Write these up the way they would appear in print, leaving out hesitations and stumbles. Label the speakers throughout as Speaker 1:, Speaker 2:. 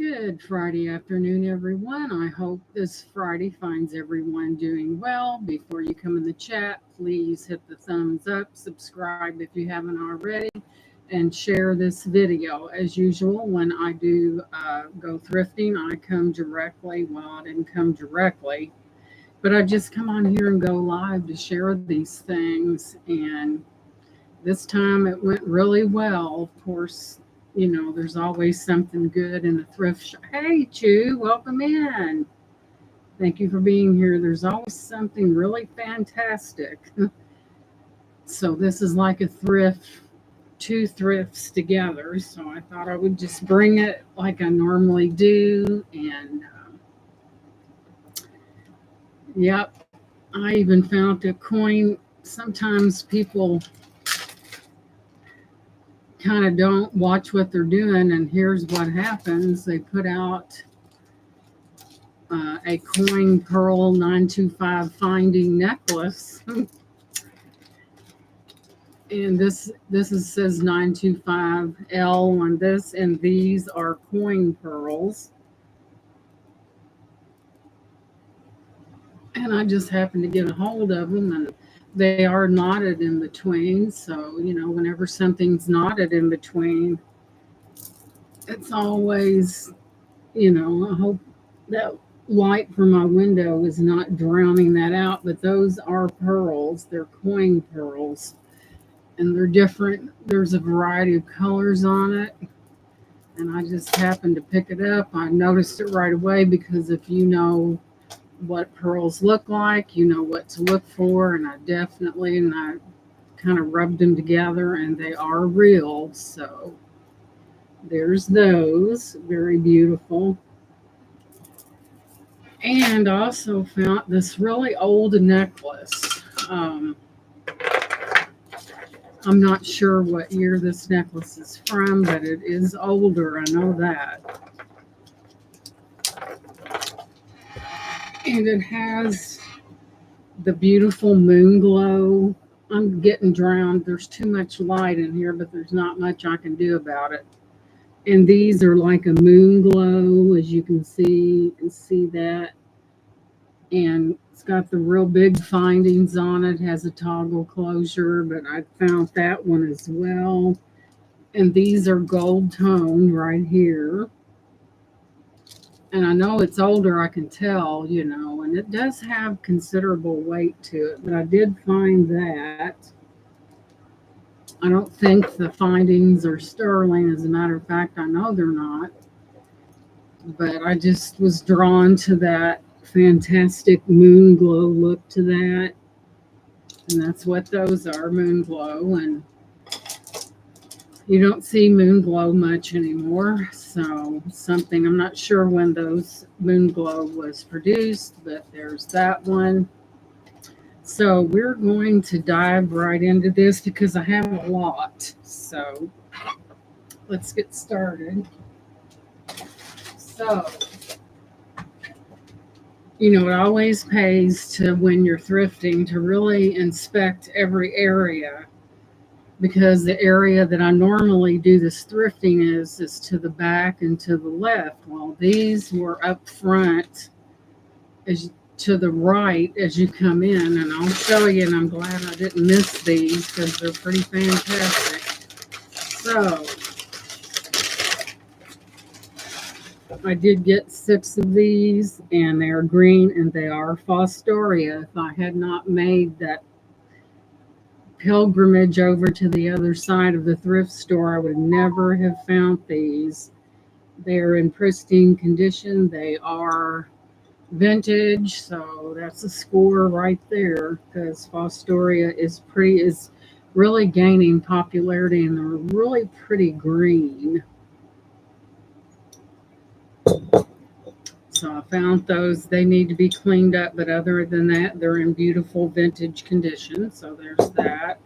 Speaker 1: Good Friday afternoon, everyone. I hope this Friday finds everyone doing well. Before you come in the chat, please hit the thumbs up, subscribe if you haven't already, and share this video. As usual, when I do go thrifting, I come directly. Well, I didn't come directly, but I just come on here and go live to share these things. And this time it went really well. Of course, there's always something good in the thrift shop. Hey, Chew, welcome in. Thank you for being here. There's always something really fantastic. So this is like a thrift, two thrifts together. So I thought I would just bring it like I normally do. And yep, I even found a coin. Sometimes people kind of don't watch what they're doing, and here's what happens. They put out a coin pearl 925 finding necklace, and says 925L on this, and these are coin pearls, and I just happened to get a hold of them, and they are knotted in between. So whenever something's knotted in between, it's always, I hope that light from my window is not drowning that out. But those are pearls. They're coin pearls, and they're different. There's a variety of colors on it, and I just happened to pick it up. I noticed it right away, because if you know what pearls look like, you know what to look for. And I kind of rubbed them together, and they are real. So there's those, very beautiful. And I also found this really old necklace. I'm not sure what year this necklace is from, but it is older, I know that. And it has the beautiful moon glow. I'm getting drowned. There's too much light in here, but there's not much I can do about it. And these are like a moon glow, as you can see. You can see that. And it's got the real big findings on it. Has a toggle closure, but I found that one as well. And these are gold toned right here. And I know it's older, I can tell, and it does have considerable weight to it. But I did find that. I don't think the findings are sterling. As a matter of fact, I know they're not. But I just was drawn to that fantastic moon glow look to that. And that's what those are, moon glow. And you don't see moon glow much anymore. So something, I'm not sure when those moon glow was produced, but there's that one. So we're going to dive right into this, because I have a lot. So let's get started. So, it always pays to, when you're thrifting, to really inspect every area, because the area that I normally do this thrifting is to the back and to the left. Well, these were up front, to the right as you come in, and I'll show you. And I'm glad I didn't miss these, because they're pretty fantastic. So I did get 6 of these, and they're green, and they are Fostoria. If I had not made that pilgrimage over to the other side of the thrift store, I would never have found these. They're in pristine condition. They are vintage, so that's a score right there, because Fostoria is really gaining popularity, and they're really pretty green. So I found those. They need to be cleaned up, but other than that, they're in beautiful vintage condition. So there's that.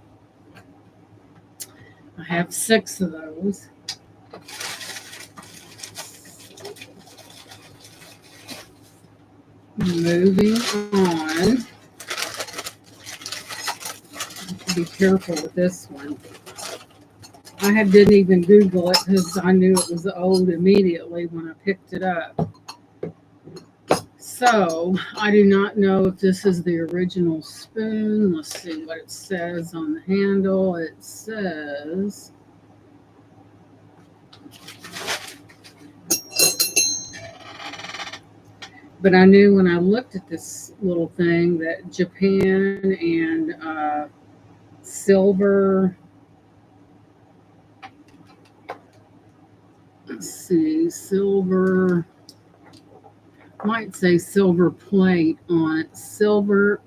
Speaker 1: I have 6 of those. Moving on. Be careful with this one. didn't even Google it because I knew it was old immediately when I picked it up. So I do not know if this is the original spoon. Let's see what it says on the handle. It says but I knew when I looked at this little thing that Japan and silver, let's see, silver, might say silver plate on it. Silver,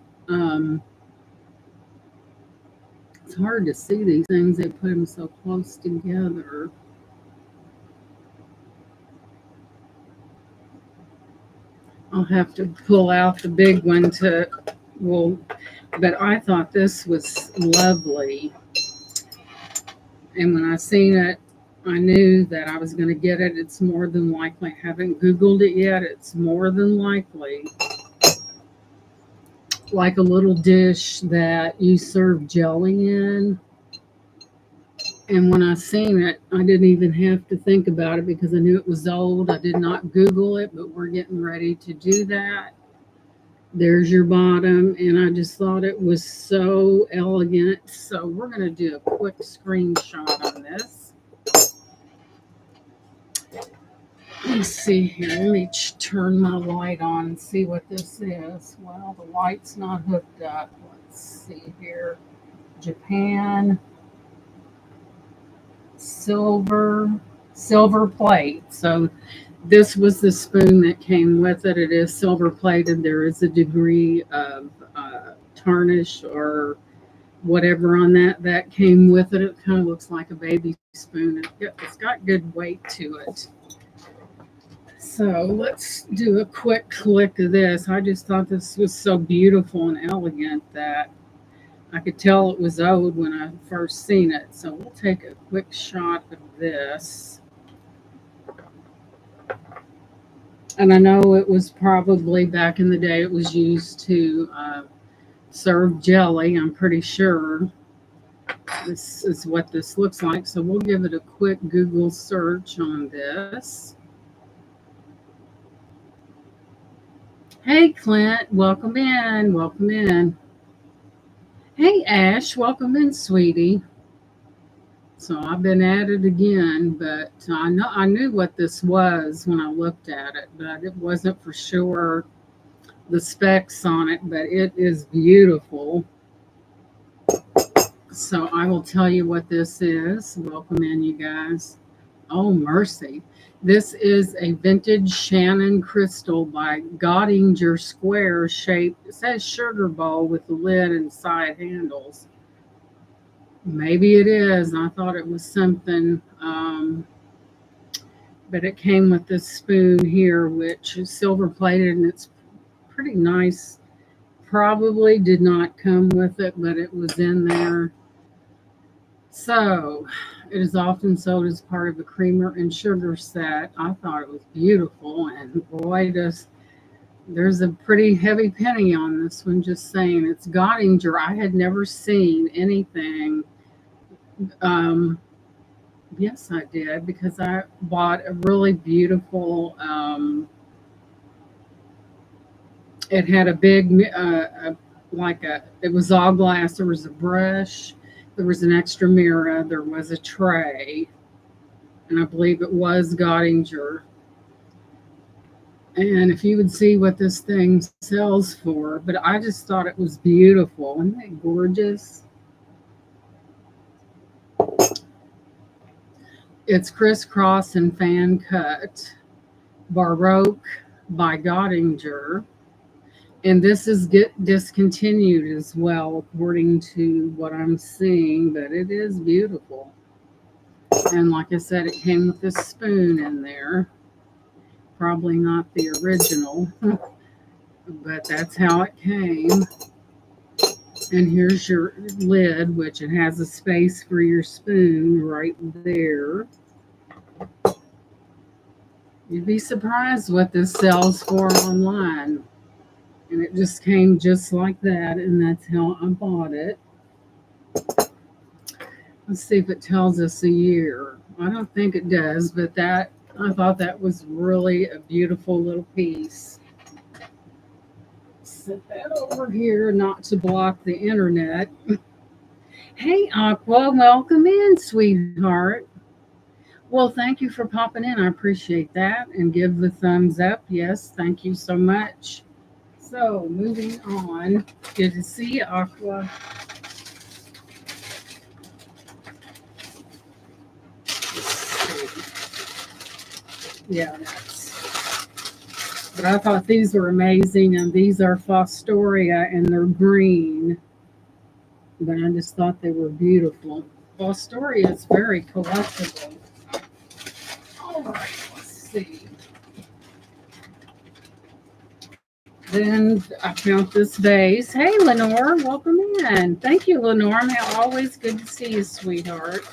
Speaker 1: it's hard to see these things. They put them so close together. I'll have to pull out the big one to, well, but I thought this was lovely. And when I seen it, I knew that I was going to get it. It's more than likely. I haven't Googled it yet. It's more than likely like a little dish that you serve jelly in. And when I seen it, I didn't even have to think about it because I knew it was old. I did not Google it, but we're getting ready to do that. There's your bottom, and I just thought it was so elegant. So we're going to do a quick screenshot on this. Let me see here. Let me turn my light on and see what this is. Well, the light's not hooked up. Let's see here. Japan silver plate. So this was the spoon that came with it. It is silver plated. There is a degree of tarnish or whatever on that came with it. It kind of looks like a baby spoon. It's got good weight to it. So let's do a quick click of this. I just thought this was so beautiful and elegant that I could tell it was old when I first seen it. So we'll take a quick shot of this. And I know it was probably back in the day, it was used to serve jelly. I'm pretty sure this is what this looks like. So we'll give it a quick Google search on this. Hey, Clint, welcome in. Welcome in. Hey, Ash, welcome in, sweetie. So I've been at it again, but I knew what this was when I looked at it, but it wasn't for sure the specs on it, but it is beautiful. So I will tell you what this is. Welcome in, you guys. Oh, mercy. This is a vintage Shannon crystal by Gottinger square shaped. It says sugar bowl with the lid and side handles. Maybe it is. I thought it was something, but it came with this spoon here, which is silver plated and it's pretty nice. Probably did not come with it, but it was in there. So it is often sold as part of a creamer and sugar set. I thought it was beautiful, and boy, there's a pretty heavy penny on this one, just saying. It's Gottinger. I had never seen anything. Yes, I did, because I bought a really beautiful, it had a big, it was all glass. There was a brush, there was an extra mirror, there was a tray, and I believe it was Gottinger. And if you would see what this thing sells for, but I just thought it was beautiful. Isn't that gorgeous? It's crisscross and fan cut, Baroque by Gottinger. And this is discontinued as well, according to what I'm seeing, but it is beautiful. And like I said, it came with this spoon in there. Probably not the original, but that's how it came. And here's your lid, which it has a space for your spoon right there. You'd be surprised what this sells for online. And it just came just like that, and that's how I bought it. Let's see if it tells us a year. I don't think it does, but that I thought that was really a beautiful little piece. Set that over here, not to block the internet. Hey, Aqua, welcome in, sweetheart. Well, thank you for popping in. I appreciate that. And give the thumbs up. Yes, thank you so much. So, moving on. Good to see you, Aqua. Yeah, but I thought these were amazing, and these are Fostoria, and they're green. But I just thought they were beautiful. Fostoria is very collectible. All right, let's see. Then I found this vase. Hey, Lenore, welcome in. Thank you, Lenore. Always good to see you, sweetheart.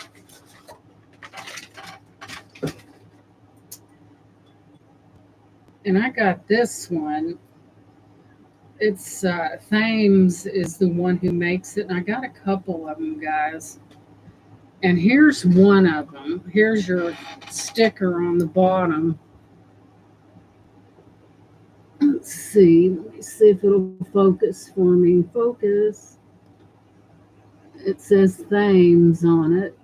Speaker 1: And I got this one. It's Thames is the one who makes it. And I got a couple of them, guys. And here's one of them. Here's your sticker on the bottom. Let's see. Let me see if it'll focus for me. Focus. It says Thames on it.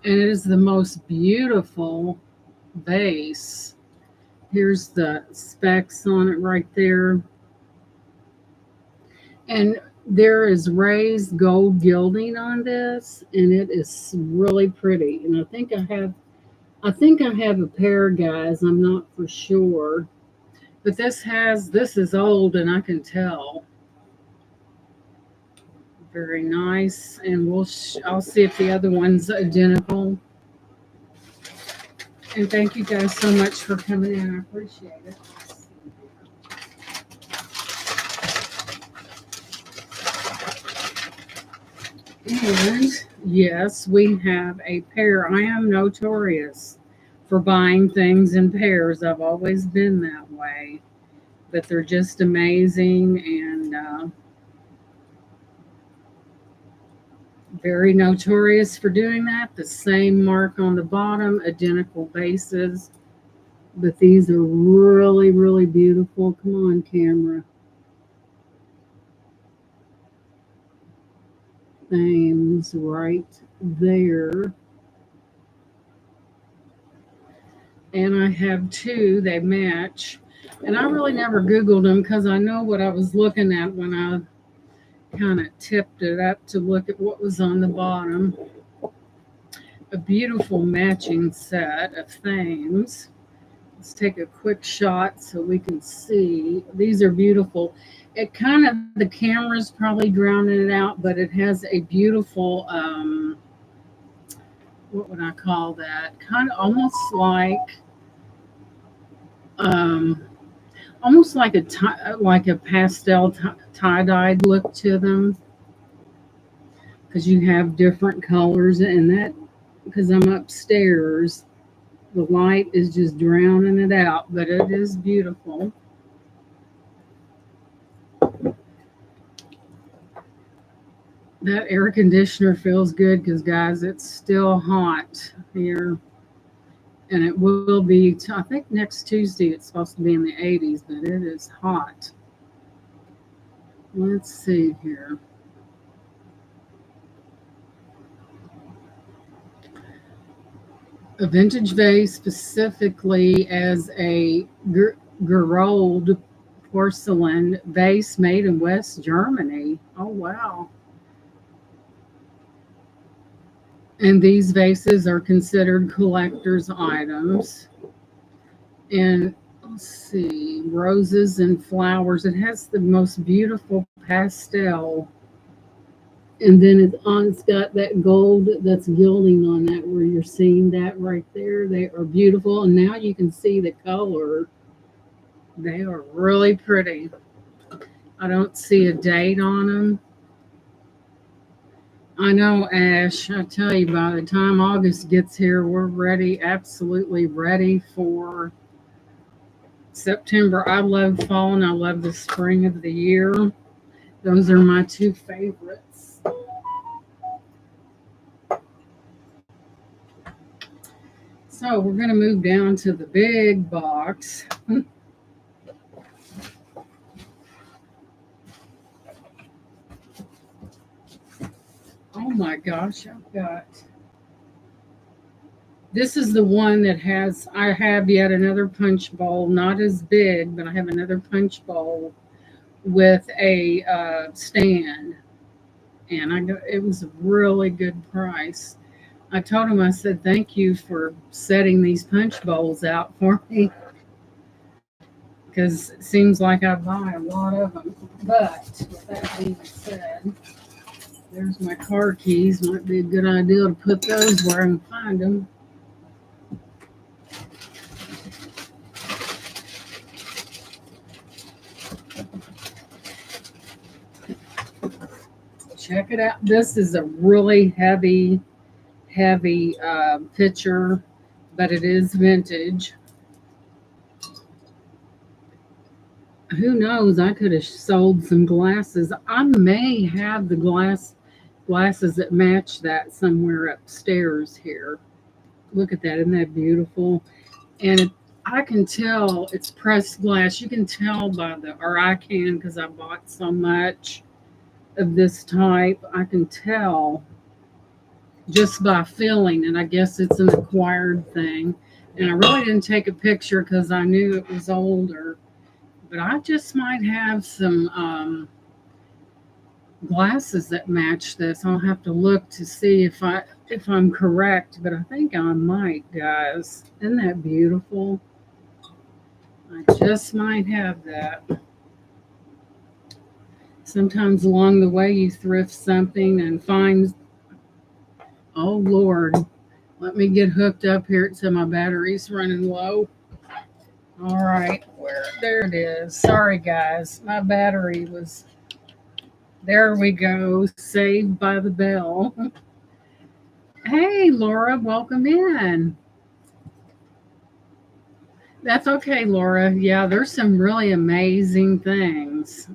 Speaker 1: And it is the most beautiful vase. Here's the specs on it right there. And there is raised gold gilding on this, and it is really pretty. And I think I have a pair, guys. I'm not for sure. But this is old, and I can tell. Very nice. And I'll see if the other one's identical. And thank you guys so much for coming in. I appreciate it. And yes, we have a pair. I am notorious for buying things in pairs. I've always been that way. But they're just amazing, and very notorious for doing that. The same mark on the bottom, identical bases. But these are really, really beautiful. Come on, camera. Things right there. And I have two, they match. And I really never Googled them because I know what I was looking at when I kind of tipped it up to look at what was on the bottom. A beautiful matching set of Thames. Let's take a quick shot so we can see. These are beautiful. It kind of, the camera's probably drowning it out, but it has a beautiful, what would I call that? Kind of um, almost like a pastel tie-dyed look to them, because you have different colors, and that, because I'm upstairs, the light is just drowning it out, but it is beautiful. That air conditioner feels good because, guys, it's still hot here. And it will be, I think next Tuesday it's supposed to be in the 80s, but it is hot. Let's see here. A vintage vase, specifically as a Gerold porcelain vase made in West Germany. Oh, wow. And these vases are considered collector's items. And let's see, roses and flowers. It has the most beautiful pastel. And then it's got that gold that's gilding on that, where you're seeing that right there. They are beautiful. And now you can see the color. They are really pretty. I don't see a date on them. I know, Ash. I tell you, by the time August gets here, we're ready, absolutely ready for September. I love fall and I love the spring of the year. Those are my two favorites. So we're going to move down to the big box. Oh my gosh, I've got. This is the one that has, I have yet another punch bowl, not as big, but I have another punch bowl with a stand. And I got, it was a really good price. I told him, I said, thank you for setting these punch bowls out for me because it seems like I buy a lot of them. But with that being said, there's my car keys. Might be a good idea to put those where I can find them. Check it out. This is a really heavy pitcher, but it is vintage. Who knows? I could have sold some glasses. I may have the glasses that match that somewhere upstairs here. Look at that. Isn't that beautiful? And I can tell it's pressed glass. You can tell by the, or I can because I bought so much of this type. I can tell just by feeling, and I guess it's an acquired thing. And I really didn't take a picture because I knew it was older. But I just might have some glasses that match this. I'll have to look to see if I'm correct, but I think I might, guys. Isn't that beautiful? I just might have that. Sometimes along the way you thrift something and find, oh Lord, let me get hooked up here. It said my battery's running low. All right, there it is. Sorry guys, my battery was, there we go, saved by the bell. Hey Laura, welcome in. That's okay, Laura. Yeah, there's some really amazing things.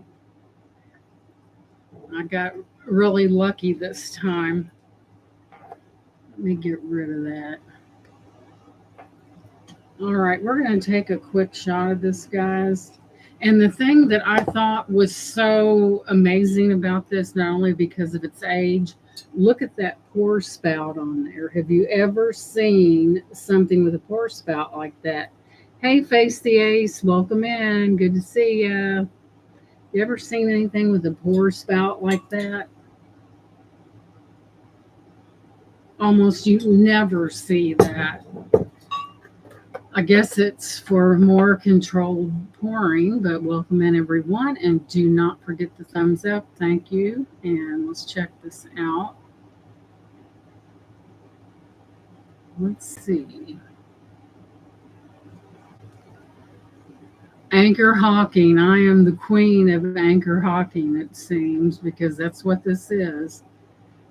Speaker 1: I got really lucky this time. Let me get rid of that. All right, we're going to take a quick shot of this, guys. And the thing that I thought was so amazing about this, not only because of its age, look at that pour spout on there. Have you ever seen something with a pour spout like that? Hey, Face the Ace, welcome in. Good to see you. You ever seen anything with a pour spout like that? Almost you never see that. I guess it's for more controlled pouring, but welcome in everyone. And do not forget the thumbs up. Thank you. And let's check this out. Let's see. Anchor hawking. I am the queen of anchor hawking, it seems, because that's what this is.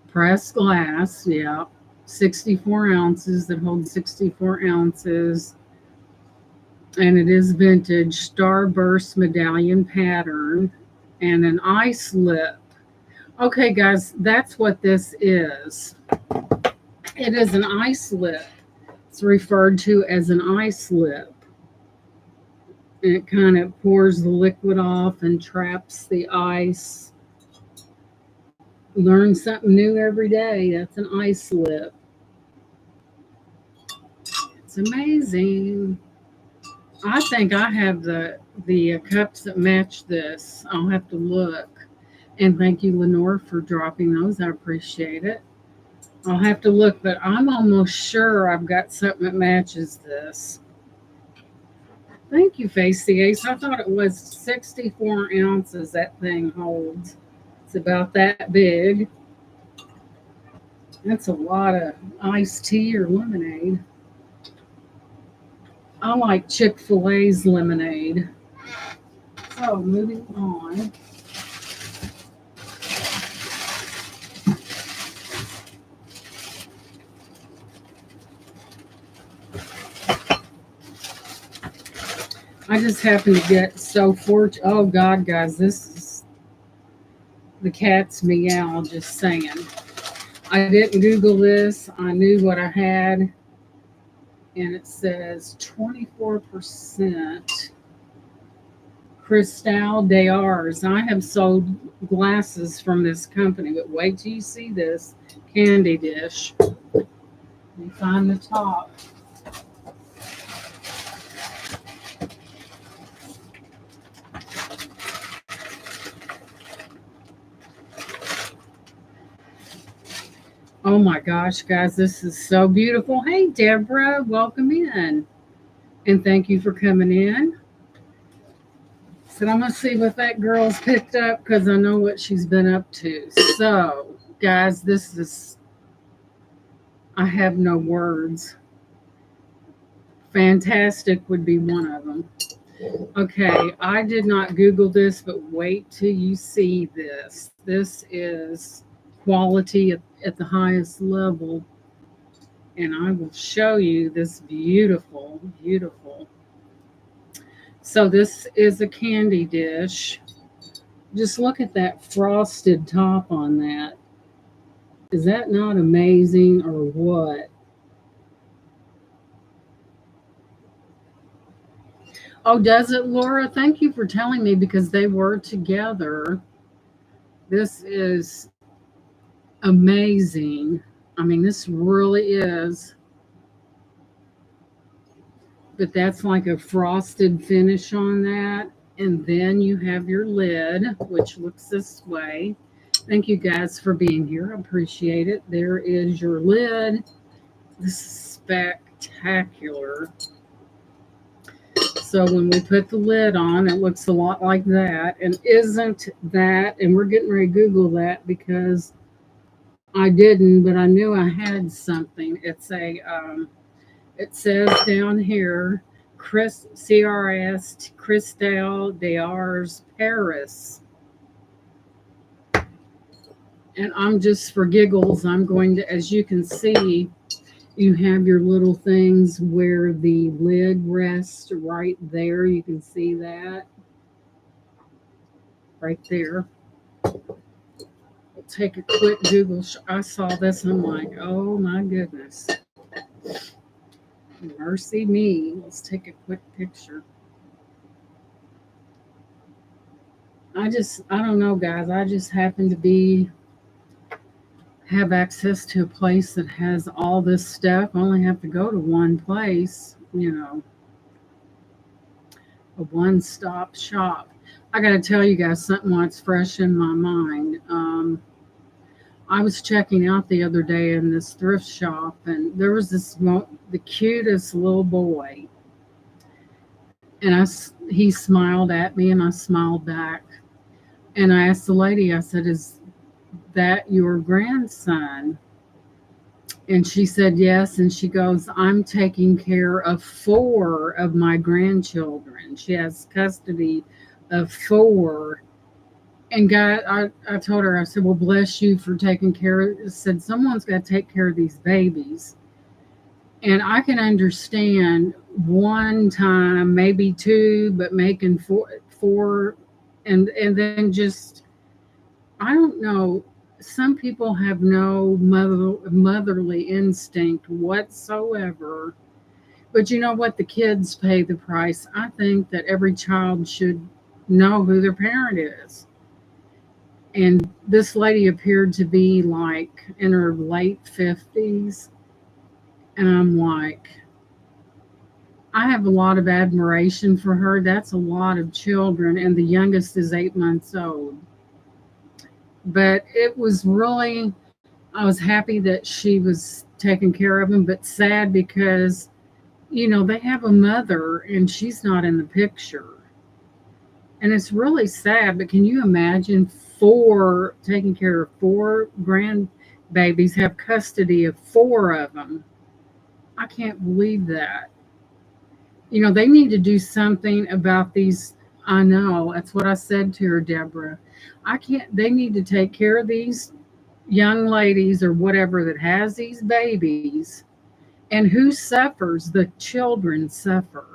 Speaker 1: Pressed glass, yeah. 64 ounces that holds 64 ounces. And it is vintage starburst medallion pattern and an ice lip. Okay, guys, that's what this is. It is an ice lip. It's referred to as an ice lip. And it kind of pours the liquid off and traps the ice. Learn something new every day. That's an ice lip. It's amazing. I think I have the cups that match this. I'll have to look. And thank you, Lenore, for dropping those. I appreciate it. I'll have to look, but I'm almost sure I've got something that matches this. Thank you, Face the Ace. I thought it was 64 ounces that thing holds. It's about that big. That's a lot of iced tea or lemonade. I like Chick-fil-A's lemonade. So, moving on. I just happened to get so fortunate. Oh, God, guys, this is the cat's meow, just saying. I didn't Google this. I knew what I had. and it says 24% Cristal d'Ars. I have sold glasses from this company, but wait till you see this candy dish. Let me find the top. Oh my gosh, guys, this is so beautiful. Hey, Deborah, welcome in. And thank you for coming in. So I'm going to see what that girl's picked up because I know what she's been up to. So, guys, this is, I have no words. Fantastic would be one of them. Okay, I did not Google this, but wait till you see this. This is quality at the highest level. And I will show you this beautiful, beautiful. So this is a candy dish. Just look at that frosted top on that. Is that not amazing or what? Oh, does it, Laura? Thank you for telling me because they were together. This is amazing. I mean, this really is. But that's like a frosted finish on that. And then you have your lid, which looks this way. Thank you guys for being here. I appreciate it. There is your lid. This is spectacular. So when we put the lid on, it looks a lot like that. And isn't that, and we're getting ready to Google that because I didn't, but I knew I had something. It says down here, CRS, Cristal d'Ars Paris. And I'm just for giggles, I'm going to, as you can see, you have your little things where the lid rests right there. You can see that right there. We'll take a quick Google. I saw this. I'm like, oh my goodness. Mercy me. Let's take a quick picture. I don't know, guys. I just happen to have access to a place that has all this stuff. I only have to go to one place, a one-stop shop. I got to tell you guys something while it's fresh in my mind. I was checking out the other day in this thrift shop, and there was the cutest little boy, and he smiled at me, and I smiled back, and I asked the lady, I said, "Is that your grandson?" And she said yes, and she goes, "I'm taking care of 4 of my grandchildren." She has custody of 4. And God, I told her, I said, "Well, bless you for taking care of," I said, "Someone's got to take care of these babies." And I can understand one time, maybe 2, but making four, and then just, I don't know. Some people have no motherly instinct whatsoever. But you know what? The kids pay the price. I think that every child should know who their parent is. And this lady appeared to be like in her late 50s. And I'm like, I have a lot of admiration for her. That's a lot of children. And the youngest is 8 months old. But it was really, I was happy that she was taking care of him, but sad because, they have a mother and she's not in the picture. And it's really sad, but can you imagine taking care of 4 grandbabies, have custody of 4 of them? I can't believe that. They need to do something about these. I know, that's what I said to her, Deborah. They need to take care of these young ladies or whatever that has these babies. And who suffers? The children suffer.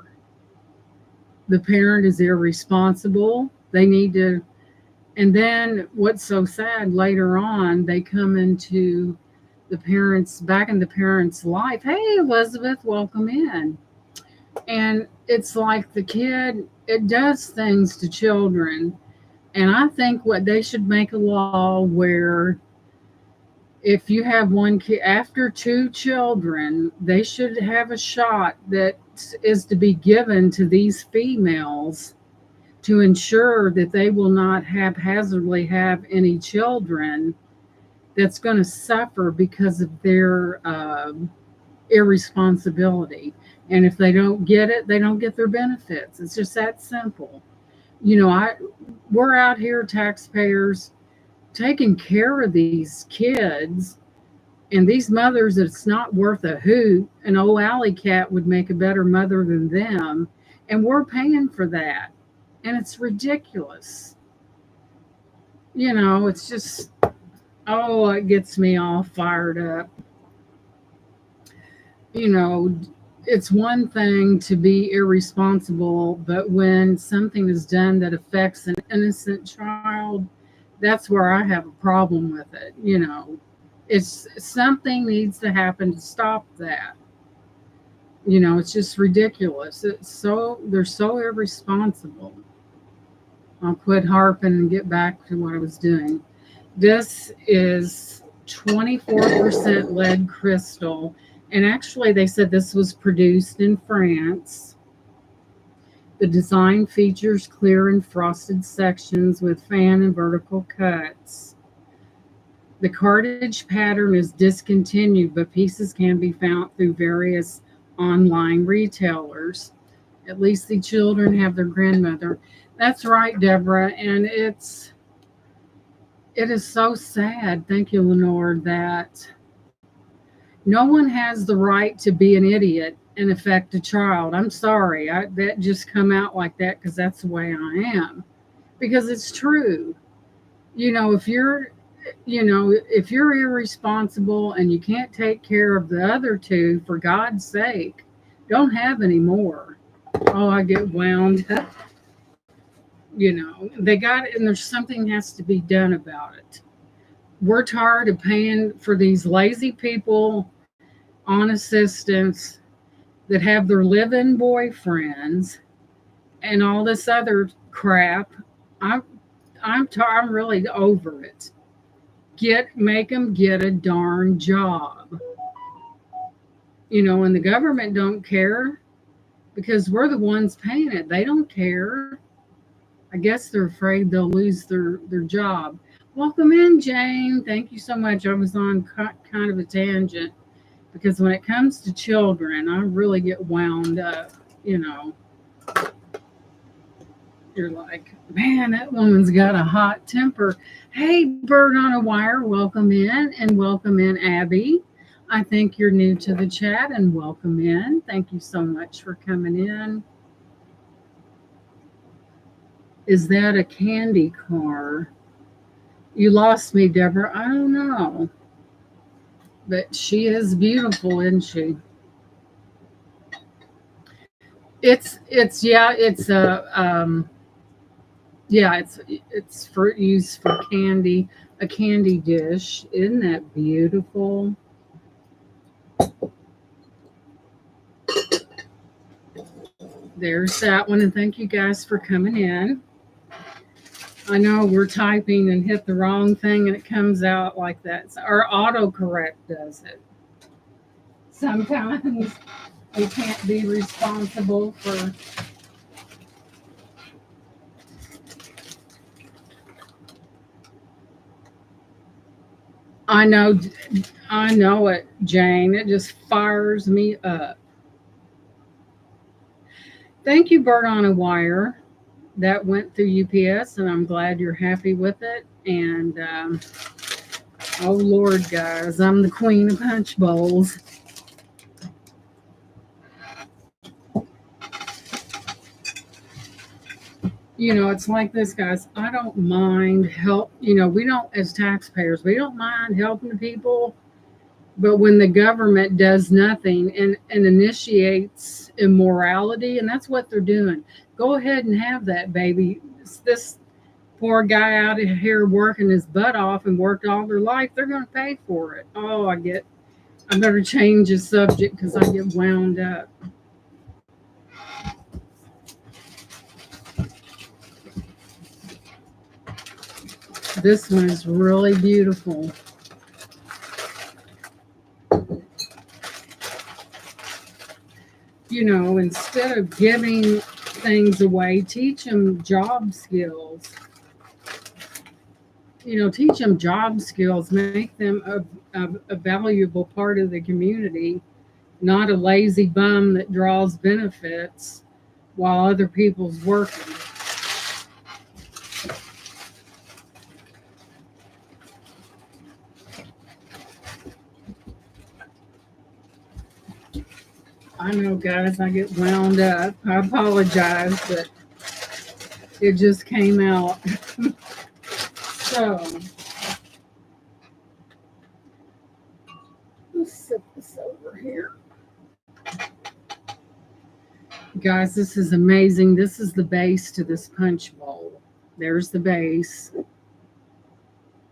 Speaker 1: The parent is irresponsible. They need to, and then what's so sad later on, they come into the parents, back in the parents' life. Hey, Elizabeth, welcome in. And it's like the kid, it does things to children. And I think what they should make a law where if you have one kid after two children, they should have a shot that is to be given to these females to ensure that they will not haphazardly have any children that's going to suffer because of their irresponsibility. And if they don't get it, they don't get their benefits. It's just that simple. You know, we're out here, taxpayers, taking care of these kids and these mothers. It's not worth a hoot. An old alley cat would make a better mother than them, and we're paying for that. And it's ridiculous. You know, it's just, oh, it gets me all fired up. You know, it's one thing to be irresponsible, but when something is done that affects an innocent child, that's where I have a problem with it. You know, it's something needs to happen to stop that. You know, it's just ridiculous. They're so irresponsible. I'll quit harping and get back to what I was doing. This is 24% lead crystal. And actually, they said this was produced in France. The design features clear and frosted sections with fan and vertical cuts. The cartridge pattern is discontinued, but pieces can be found through various online retailers. At least the children have their grandmother. That's right, Deborah. And it is so sad, thank you, Lenore, that no one has the right to be an idiot and affect a child. I'm sorry, that just come out like that because that's the way I am. Because it's true. You know, if you're irresponsible and you can't take care of the other two, for God's sake, don't have any more. Oh, I get wound up. You know, they got it, and there's something has to be done about it. We're tired of paying for these lazy people on assistance that have their live-in boyfriends and all this other crap. I'm really over it. Make them get a darn job. You know, and the government don't care because we're the ones paying it. They don't care. I guess they're afraid they'll lose their job. Welcome in, Jane. Thank you so much. I was on kind of a tangent because when it comes to children, I really get wound up. You know, you're like, man, that woman's got a hot temper. Hey, Bird on a Wire, welcome in, and welcome in, Abby. I think you're new to the chat, and welcome in. Thank you so much for coming in. Is that a candy car? You lost me, Deborah. I don't know. But she is beautiful, isn't she? It's for use for candy, a candy dish. Isn't that beautiful? There's that one, and thank you guys for coming in. I know we're typing and hit the wrong thing and it comes out like that. Our autocorrect does it. Sometimes we can't be responsible for. I know it, Jane. It just fires me up. Thank you, Bird on a Wire. That went through UPS, and I'm glad you're happy with it. And oh Lord, guys, I'm the queen of punch bowls. You know, it's like this, guys. I don't mind help. You know, we don't, as taxpayers, we don't mind helping people. But when the government does nothing and initiates immorality, and that's what they're doing, go ahead and have that baby. Poor guy out here working his butt off and worked all their life. They're going to pay for it. Oh, I better change the subject because I get wound up. This one is really beautiful. You know, instead of giving things away, teach them job skills. You know, teach them job skills, make them a valuable part of the community, not a lazy bum that draws benefits while other people's working. I know, guys, I get wound up. I apologize, but it just came out. So, let's set this over here. Guys, this is amazing. This is the base to this punch bowl. There's the base.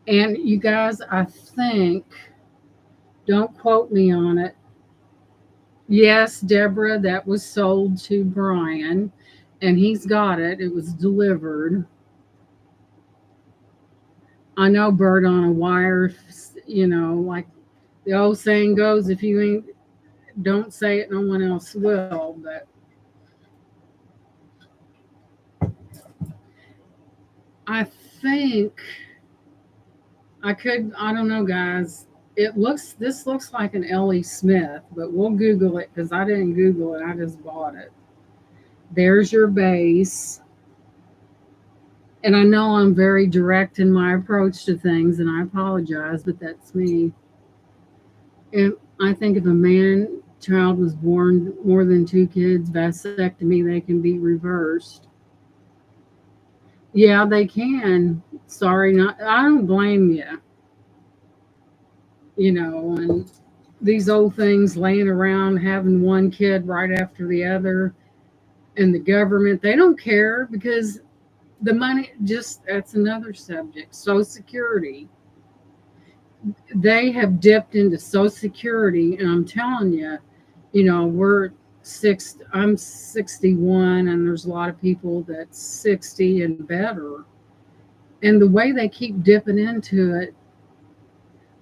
Speaker 1: And you guys, I think, don't quote me on it. Yes, Deborah, that was sold to Brian, and he's got it. It was delivered. I know bird on a wire, you know, like the old saying goes, if you ain't, don't say it, no one else will. But I think I don't know, guys. This looks like an Ellie Smith, but we'll Google it because I didn't Google it. I just bought it. There's your base. And I know I'm very direct in my approach to things, and I apologize, but that's me. If I think if a man child was born more than two kids, vasectomy, they can be reversed. Yeah, they can. Sorry, not. I don't blame you. You know, and these old things laying around having one kid right after the other, and the government, they don't care because the money, just that's another subject. Social Security, they have dipped into Social Security, and I'm telling you, you know, I'm 61, and there's a lot of people that's 60 and better, and the way they keep dipping into it.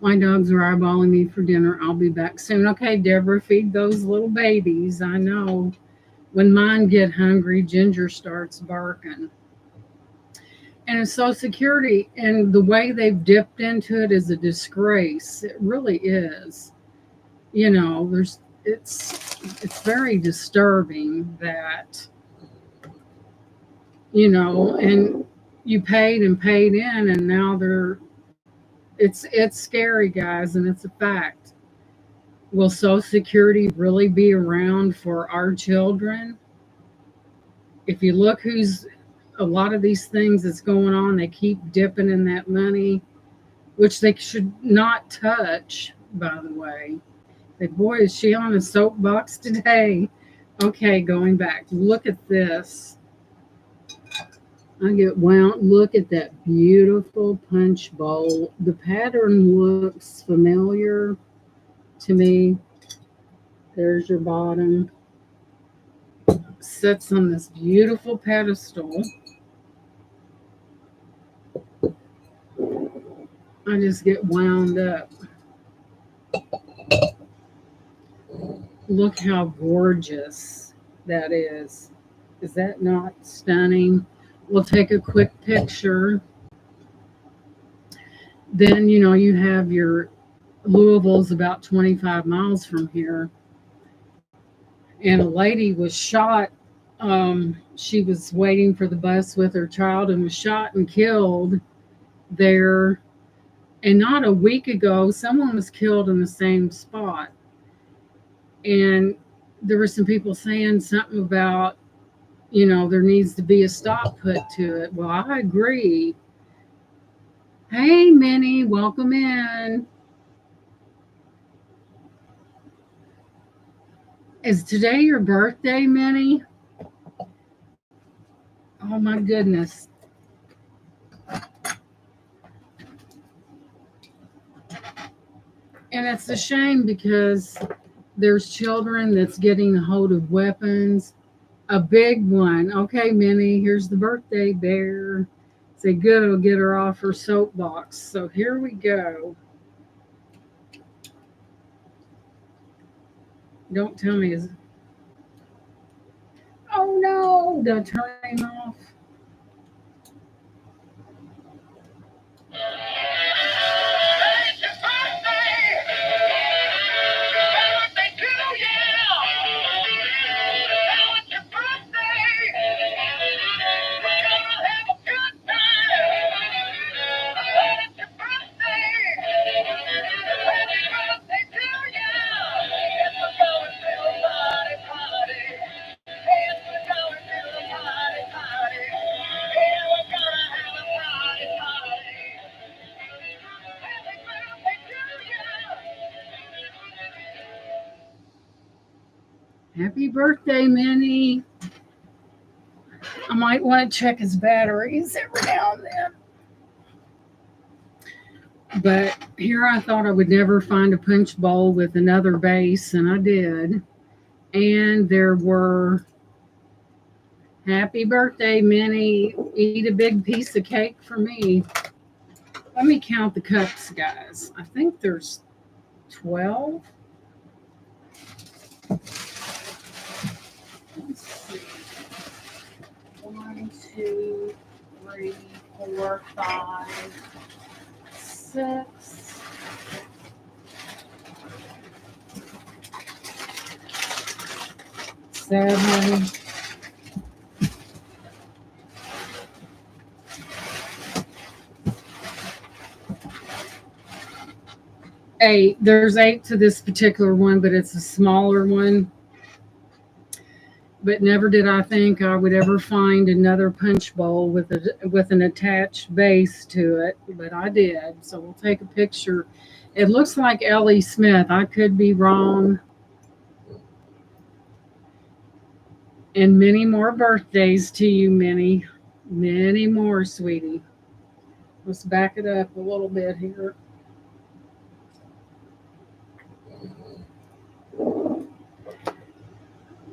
Speaker 1: My dogs are eyeballing me for dinner. I'll be back soon. Okay, Deborah, feed those little babies. I know when mine get hungry, Ginger starts barking. And it's Social Security, and the way they've dipped into it is a disgrace. It really is. You know, it's very disturbing that, you know, and you paid and paid in, and now it's scary, guys, and it's a fact. Will Social Security really be around for our children? If you look who's a lot of these things that's going on, they keep dipping in that money, which they should not touch, by the way. Like, boy, is she on a soapbox today? Okay, going back. Look at this. I get wound. Look at that beautiful punch bowl. The pattern looks familiar to me. There's your bottom. Sits on this beautiful pedestal. I just get wound up. Look how gorgeous that is. Is that not stunning? We'll take a quick picture. Then, you know, you have your Louisville's about 25 miles from here. And a lady was shot. She was waiting for the bus with her child and was shot and killed there. And not a week ago, someone was killed in the same spot. And there were some people saying something about, you know, there needs to be a stop put to it. Well, I agree. Hey, Minnie, welcome in. Is today your birthday, Minnie? Oh, my goodness. And it's a shame because there's children that's getting a hold of weapons. A big one. Okay, Minnie, here's the birthday bear. Say good, it'll get her off her soapbox. So here we go. Don't tell me. Oh no, did I turn him off? Happy birthday, Minnie. I might want to check his batteries every now and then. But here I thought I would never find a punch bowl with another base, and I did. And there were happy birthday, Minnie. Eat a big piece of cake for me. Let me count the cups, guys. I think there's 12. Let's see. 1, 2, 3, 4, 5, 6. 7. 8. There's 8 to this particular one, but it's a smaller one. But never did I think I would ever find another punch bowl with an attached base to it, but I did. So we'll take a picture. It looks like Ellie Smith. I could be wrong. And many more birthdays to you, Minnie. Many more, sweetie. Let's back it up a little bit here.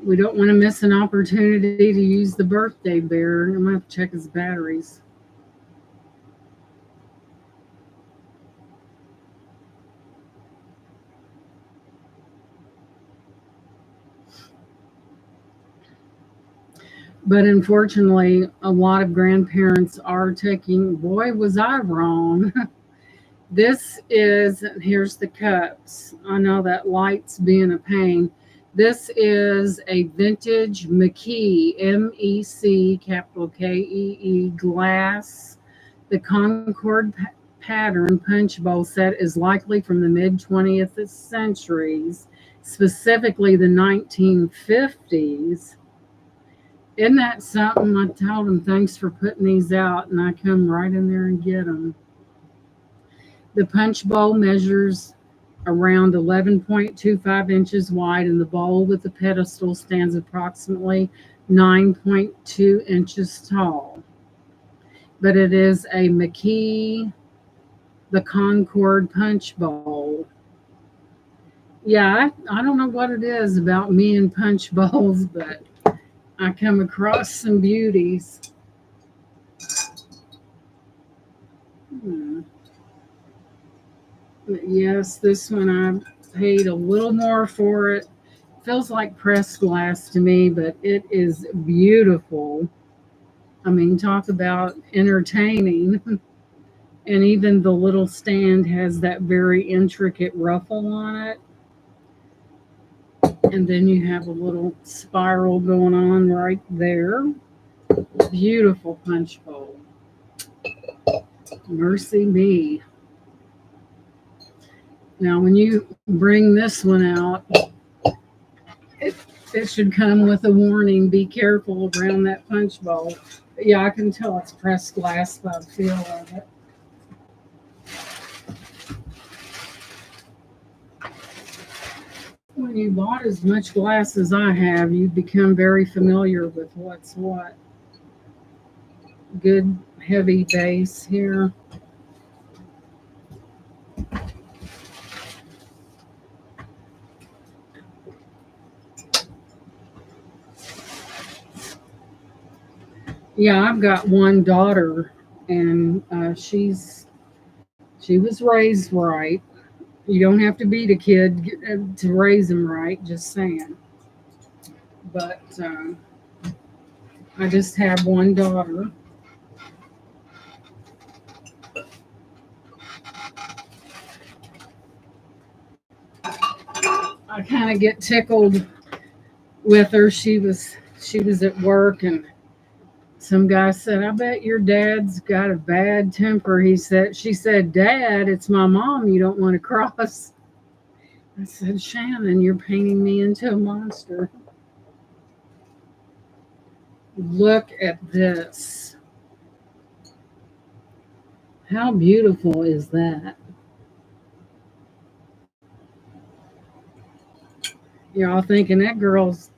Speaker 1: We don't want to miss an opportunity to use the birthday bear. I'm going to have to check his batteries. But unfortunately, a lot of grandparents are taking, boy, was I wrong. This is, here's the cups. I know that light's being a pain. This is a vintage McKee, M-E-C, capital K-E-E, glass. The Concord pattern punch bowl set is likely from the mid-20th centuries, specifically the 1950s. Isn't that something? I told them, thanks for putting these out, and I come right in there and get them. The punch bowl measures around 11.25 inches wide, and the bowl with the pedestal stands approximately 9.2 inches tall. But it is a McKee, the Concord punch bowl. Yeah, I don't know what it is about me and punch bowls, but I come across some beauties. But yes, this one I paid a little more for it. Feels like pressed glass to me, but it is beautiful. I mean, talk about entertaining. And even the little stand has that very intricate ruffle on it. And then you have a little spiral going on right there. Beautiful punch bowl. Mercy me. Now, when you bring this one out, it should come with a warning. Be careful around that punch bowl. But yeah, I can tell it's pressed glass by the feel of it. When you bought as much glass as I have, you become very familiar with what's what. Good heavy base here. Yeah, I've got one daughter, and she was raised right. You don't have to beat a kid to raise them right. Just saying. But I just have one daughter. I kind of get tickled with her. She was at work, and some guy said, "I bet your dad's got a bad temper." She said, "Dad, it's my mom you don't want to cross." I said, "Shannon, you're painting me into a monster." Look at this. How beautiful is that? You're all thinking that girl's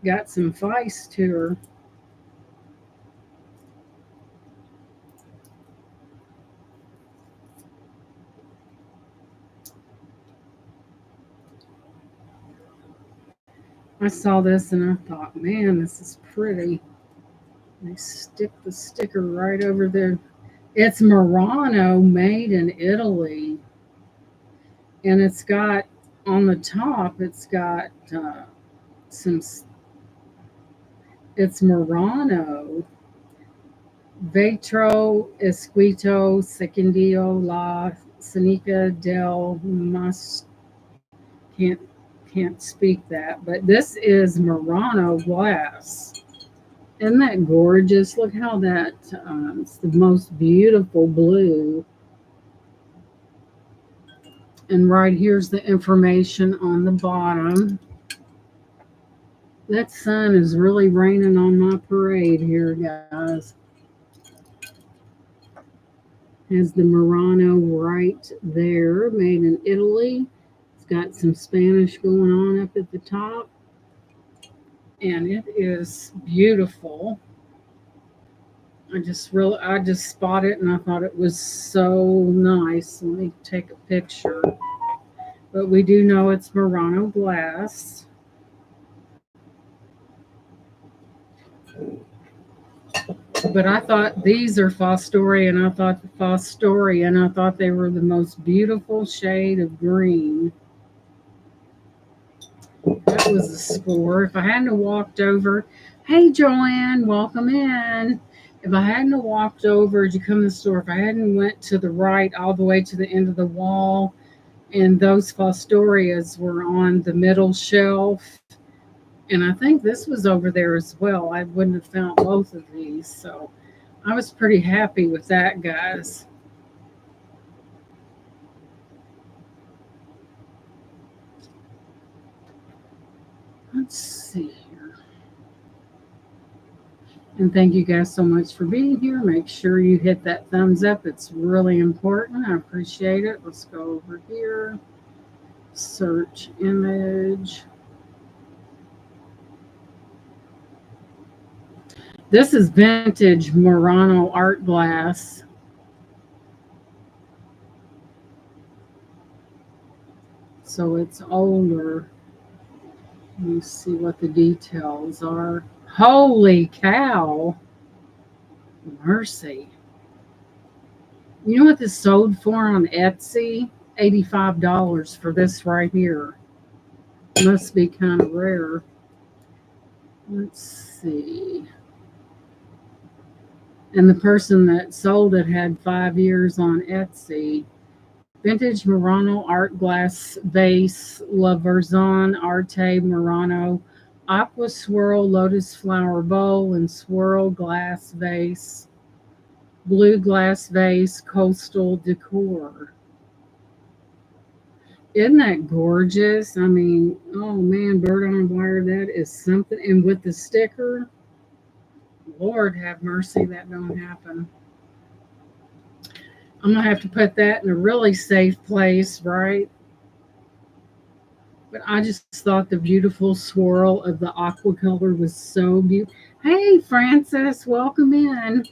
Speaker 1: got some feist to her. I saw this and I thought, man, this is pretty. They stick the sticker right over there. It's Murano, made in Italy, and it's got on the top. It's got some. It's Murano, Vetro Esquito Secondio La Senica del Mas. Can't can't speak that, but this is Murano glass. Isn't that gorgeous? Look how that, it's the most beautiful blue. And right here's the information on the bottom. That sun is really raining on my parade here, guys. Has the Murano right there, made in Italy. It's got some Spanish going on up at the top, and it is beautiful. I just spotted it and I thought it was so nice. Let me take a picture. But we do know it's Murano glass. But I thought these are Fostorian. I thought the Fostorian, I thought they were the most beautiful shade of green. That was a score. If I hadn't have walked over, hey Joanne, welcome in. If I hadn't have walked over as you come in the store, if I hadn't went to the right all the way to the end of the wall, and those Fostorias were on the middle shelf, and I think this was over there as well, I wouldn't have found both of these. So I was pretty happy with that, guys. Let's see here. And thank you guys so much for being here. Make sure you hit that thumbs up. It's really important. I appreciate it. Let's go over here. Search image. This is vintage Murano art glass. So it's older. Let me see what the details are. Holy cow. Mercy. You know what this sold for on Etsy? $85 for this right here. Must be kind of rare. Let's see. And the person that sold it had 5 years on Etsy. Vintage Murano art glass vase, La Verzon Arte Murano, aqua swirl lotus flower bowl and swirl glass vase, blue glass vase, coastal decor. Isn't that gorgeous? I mean, oh man, bird on wire, that is something. And with the sticker, Lord have mercy, that don't happen. I'm gonna have to put that in a really safe place, right? But I just thought the beautiful swirl of the aqua color was so beautiful. Hey, Francis, welcome in.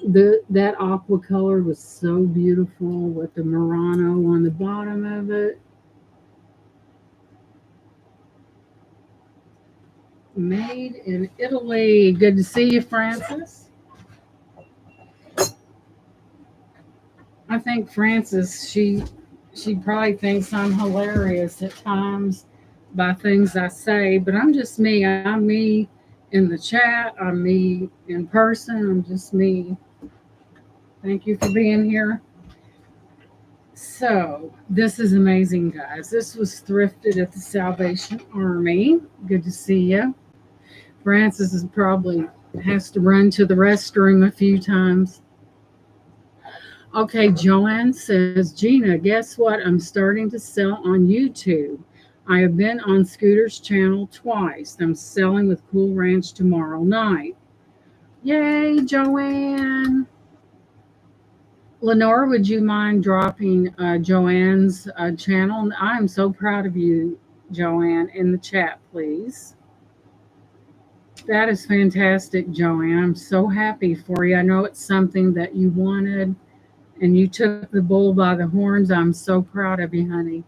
Speaker 1: That aqua color was so beautiful with the Murano on the bottom of it. Made in Italy. Good to see you, Francis. I think Francis, she probably thinks I'm hilarious at times by things I say, but I'm just me. I'm me in the chat. I'm me in person. I'm just me. Thank you for being here. So, this is amazing, guys. This was thrifted at the Salvation Army. Good to see you. Francis is probably has to run to the restroom a few times. Okay, Joanne says, Gina, guess what? I'm starting to sell on YouTube. I have been on Scooter's channel twice. I'm selling with Cool Ranch tomorrow night. Yay, Joanne. Lenore, would you mind dropping Joanne's channel? I'm so proud of you, Joanne, in the chat, please. That is fantastic, Joanne. I'm so happy for you. I know it's something that you wanted and you took the bull by the horns. I'm so proud of you, honey.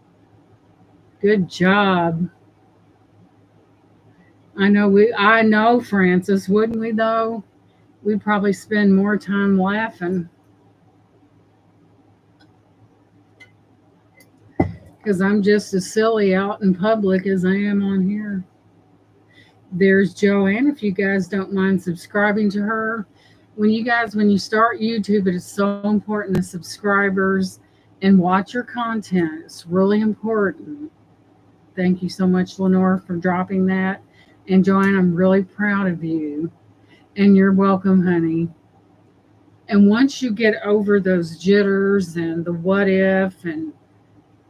Speaker 1: Good job. I know, Francis, wouldn't we though? We'd probably spend more time laughing because I'm just as silly out in public as I am on here. There's Joanne. If you guys don't mind subscribing to her, when you start YouTube, it is so important the subscribers and watch your content. It's really important. Thank you so much, Lenore, for dropping that. And Joanne, I'm really proud of you. And you're welcome, honey. And once you get over those jitters and the what if and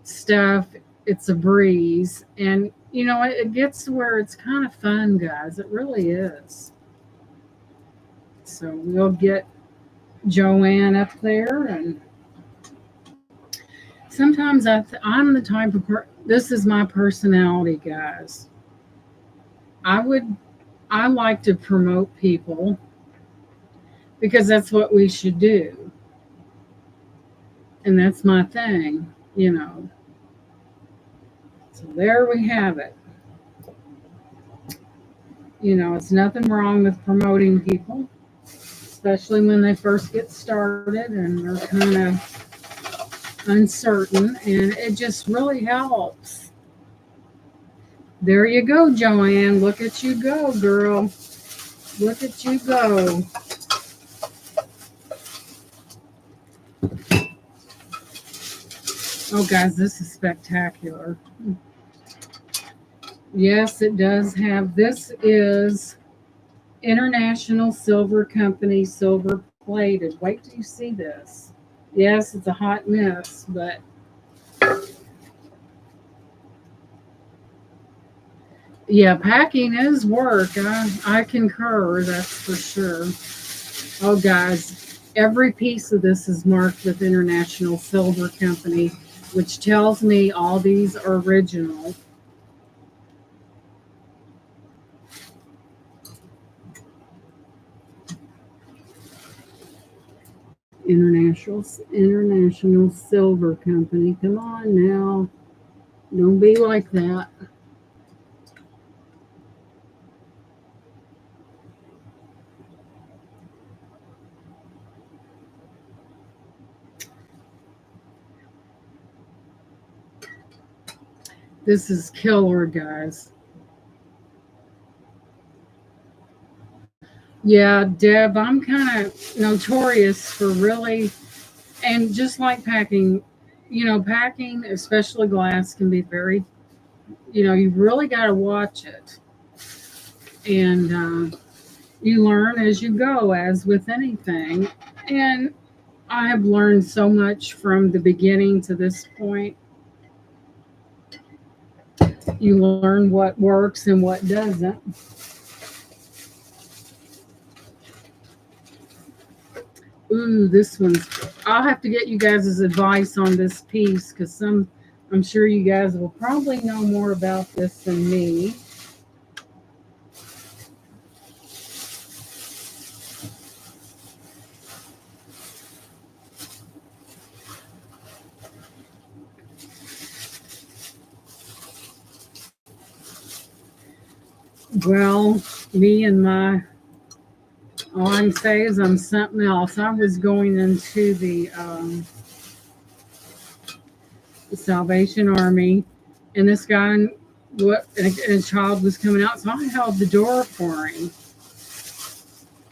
Speaker 1: stuff, it's a breeze. And, it gets to where it's kind of fun, guys. It really is. So we'll get Joanne up there. And sometimes I'm the type of this is my personality, guys. I like to promote people because that's what we should do. And that's my thing. So there we have it. It's nothing wrong with promoting people, especially when they first get started and they're kind of uncertain, and it just really helps. There you go, Joanne. Look at you go, girl. Look at you go. Oh, guys, this is spectacular. Yes, it does have. This is International Silver Company, silver plated. Wait till you see this. Yes, it's a hot mess, but yeah, packing is work. I concur, that's for sure. Oh, guys, every piece of this is marked with International Silver Company, which tells me all these are original. International Silver Company. Come on now. Don't be like that. This is killer, guys. Yeah, Deb, I'm kind of notorious for really, and just like packing, especially glass, can be very, you've really got to watch it. And you learn as you go, as with anything. And I have learned so much from the beginning to this point. You learn what works and what doesn't. Ooh, this one's. I'll have to get you guys' advice on this piece because I'm sure you guys will probably know more about this than me. Well, me and my, all I can say is I'm something else. I was going into the Salvation Army, and this guy, what, and a child was coming out, so I held the door for him.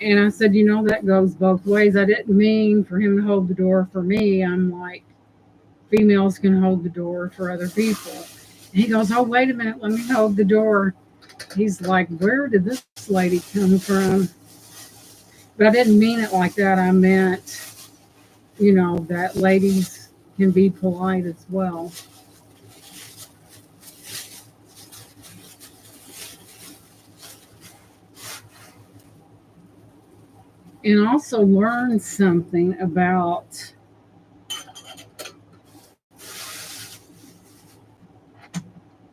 Speaker 1: And I said, you know, that goes both ways. I didn't mean for him to hold the door for me. I'm like, females can hold the door for other people. And he goes, oh, wait a minute, let me hold the door. He's like, where did this lady come from? But I didn't mean it like that. I meant, you know, that ladies can be polite as well. And also learn something about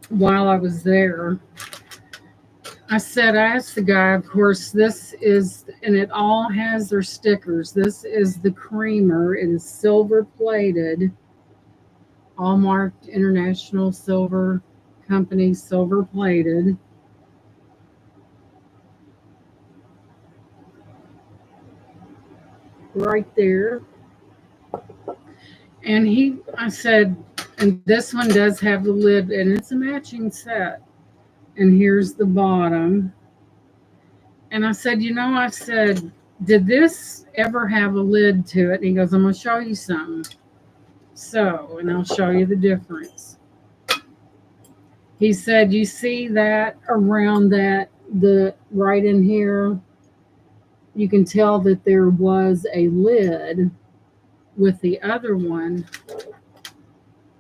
Speaker 1: while I was there. I asked the guy, of course, this is, and it all has their stickers. This is the creamer. It is silver plated, all marked International Silver Company, silver plated. Right there. And I said, and this one does have the lid, and it's a matching set. And here's the bottom. And I said, you know, I said, did this ever have a lid to it? And he goes, I'm going to show you something. So, and I'll show you the difference. He said, you see that around that, the right in here, you can tell that there was a lid. With the other one,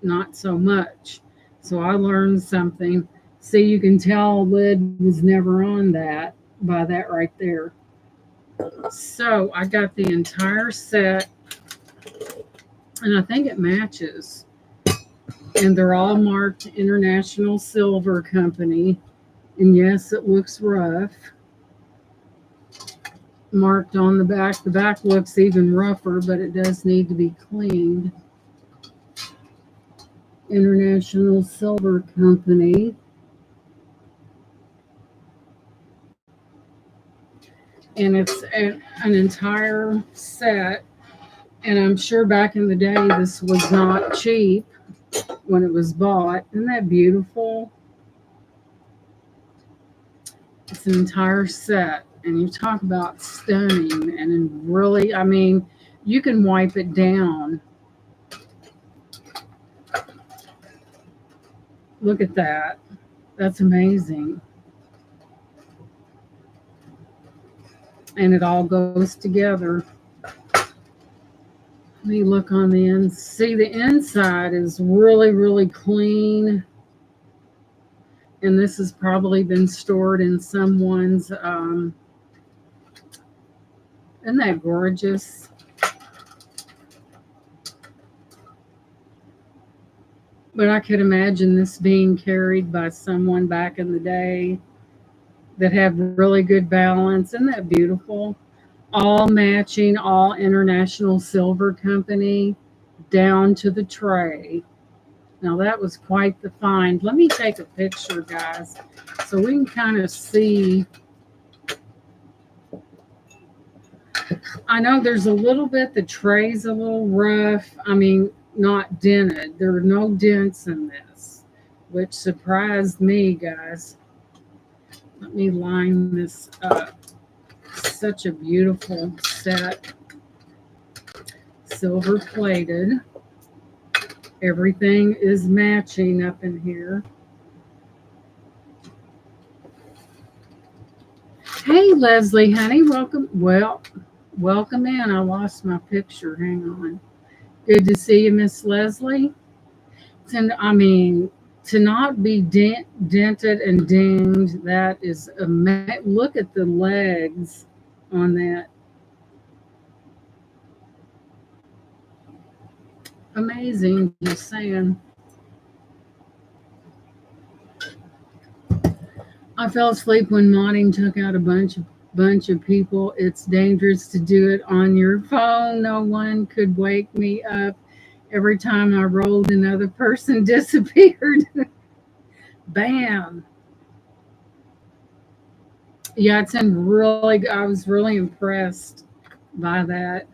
Speaker 1: not so much. So I learned something. See, you can tell lid was never on that by that right there. So I got the entire set, and I think it matches. And they're all marked International Silver Company. And yes, it looks rough. Marked on the back. The back looks even rougher, but it does need to be cleaned. International Silver Company. And it's an entire set. And I'm sure back in the day, this was not cheap when it was bought. Isn't that beautiful? It's an entire set. And you talk about stunning and really, I mean, you can wipe it down. Look at that. That's amazing. And it all goes together. Let me look on the inside. See, the inside is really, really clean. And this has probably been stored in someone's, isn't that gorgeous? But I could imagine this being carried by someone back in the day that had really good balance. Isn't that beautiful? All matching, all International Silver Company down to the tray. Now that was quite the find. Let me take a picture, guys, so we can kind of see. I know there's a little bit, the tray's a little rough. I mean, not dented. There are no dents in this, which surprised me, guys. Let me line this up. Such a beautiful set. Silver plated. Everything is matching up in here. Hey, Leslie, honey, welcome. Well, welcome in. I lost my picture. Hang on. Good to see you, Miss Leslie. And I mean, to not be dented and dinged, that is amazing. Look at the legs on that. Amazing, just saying. I fell asleep when modding took out a bunch of people. It's dangerous to do it on your phone. No one could wake me up. Every time I rolled, another person disappeared. Bam. Yeah, it's in really. I was really impressed by that.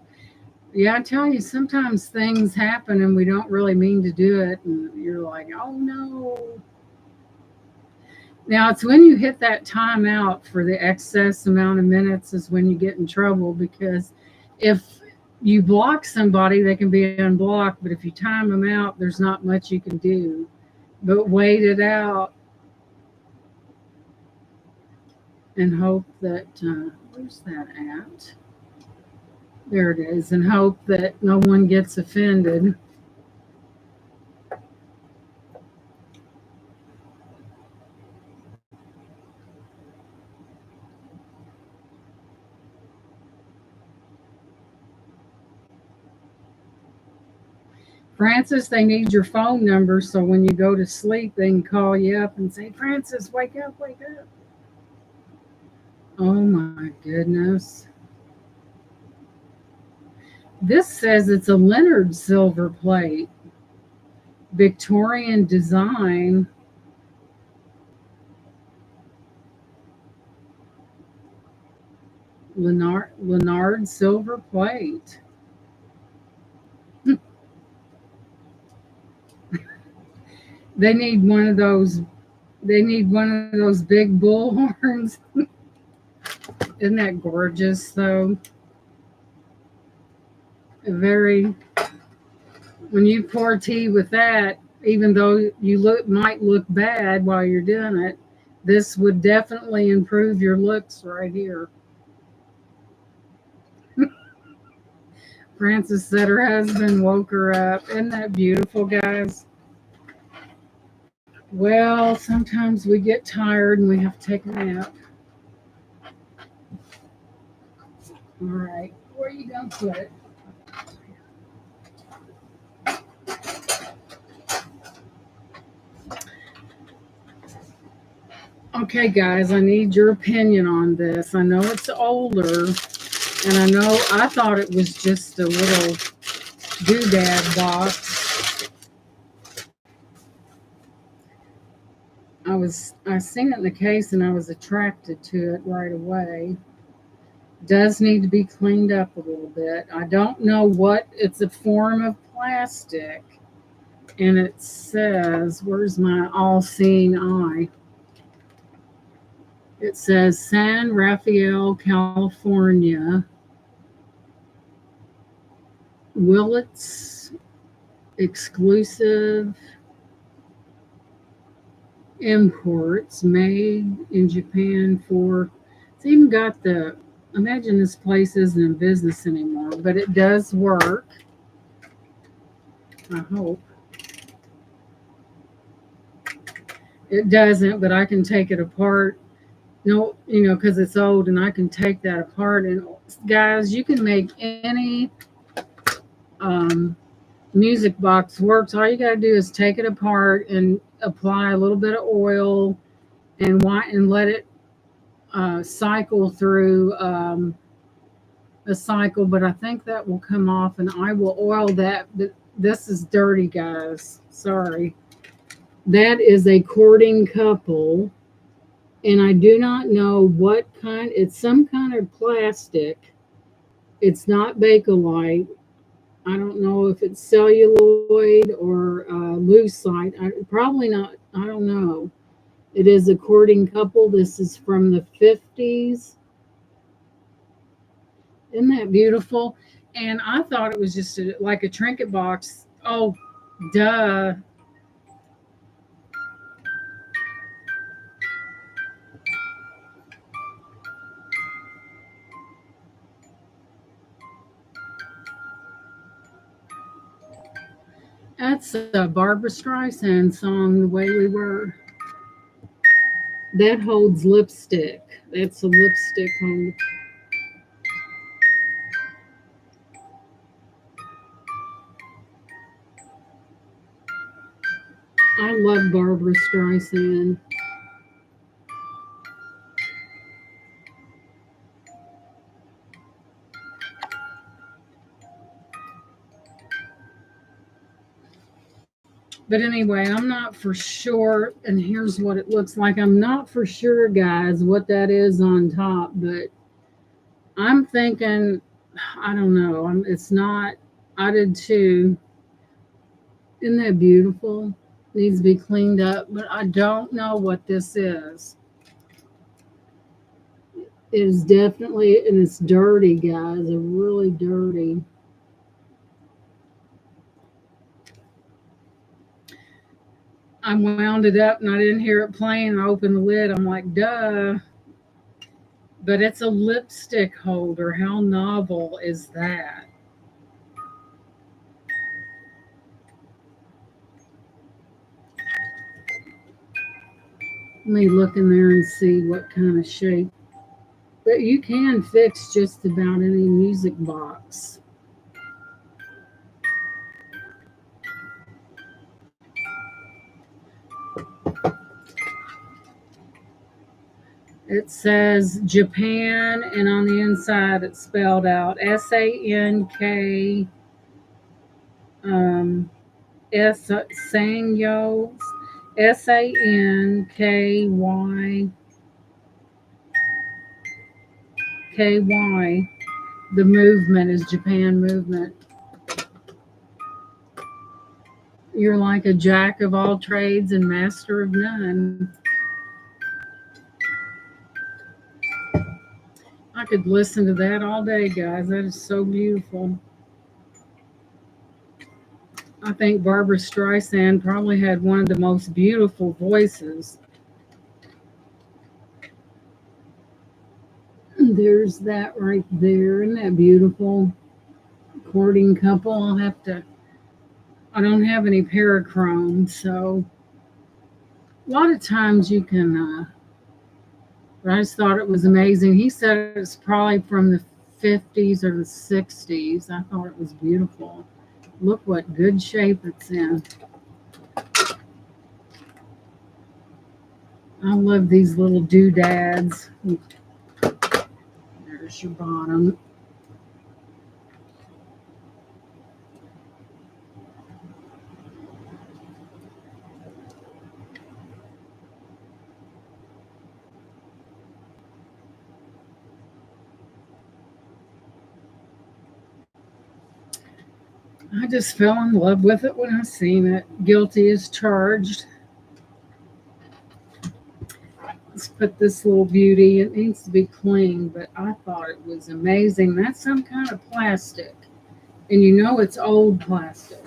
Speaker 1: Yeah, I tell you, sometimes things happen and we don't really mean to do it, and you're like, oh no. Now, it's when you hit that timeout for the excess amount of minutes is when you get in trouble because if you block somebody, they can be unblocked, but if you time them out, there's not much you can do. But wait it out and hope that, where's that at? There it is, and hope that no one gets offended. Francis, they need your phone number so when you go to sleep, they can call you up and say, Francis, wake up, wake up. Oh my goodness. This says it's a Leonard silver plate, Victorian design. Leonard silver plate. They need one of those. They need one of those big bull horns. Isn't that gorgeous, though? Very. When you pour tea with that, even though you might look bad while you're doing it, this would definitely improve your looks right here. Frances said her husband woke her up. Isn't that beautiful, guys? Well, sometimes we get tired and we have to take a nap. All right, where are you going to put it? Okay, guys, I need your opinion on this. I know it's older, and I know I thought it was just a little doodad box. I seen it in the case and I was attracted to it right away. Does need to be cleaned up a little bit. I don't know what it's a form of plastic, and it says, "Where's my all-seeing eye?" It says San Rafael, California, Willits exclusive imports made in Japan for. It's even got the. Imagine this place isn't in business anymore, but it does work. I hope it doesn't, but I can take it apart. No, because it's old, and I can take that apart. And guys, you can make any um, music box works. All you got to do is take it apart and apply a little bit of oil and let it cycle through a cycle. But I think that will come off, and I will oil that. But this is dirty, guys. Sorry. That is a courting couple, and I do not know what kind. It's some kind of plastic. It's not Bakelite. I don't know if it's celluloid or lucite. Probably not. I don't know. It is a courting couple. This is from the 50s. Isn't that beautiful? And I thought it was just like a trinket box. Oh, duh. That's a Barbara Streisand song, The Way We Were. That holds lipstick. That's a lipstick hold. I love Barbara Streisand. But anyway, I'm not for sure. And here's what it looks like. I'm not for sure, guys, what that is on top. But I'm thinking, I don't know. It's not. I did too. Isn't that beautiful? Needs to be cleaned up. But I don't know what this is. It is definitely, and it's dirty, guys. It's really dirty. I wound it up and I didn't hear it playing. I opened the lid. I'm like, duh. But it's a lipstick holder. How novel is that? Let me look in there and see what kind of shape. But you can fix just about any music box. It says Japan, and on the inside it's spelled out SANK um, S Sanyo SANKYKY. The movement is Japan movement. You're like a jack of all trades and master of none. I could listen to that all day, guys. That is so beautiful. I think Barbara Streisand probably had one of the most beautiful voices. There's that right there. Isn't that beautiful? Courting couple. I don't have any parachrome, so a lot of times you can, but I just thought it was amazing. He said it's probably from the 50s or the 60s. I thought it was beautiful. Look what good shape it's in. I love these little doodads. There's your bottom. I just fell in love with it when I seen it. Guilty as charged. Let's put this little beauty. It needs to be clean, but I thought it was amazing. That's some kind of plastic. And you know it's old plastic.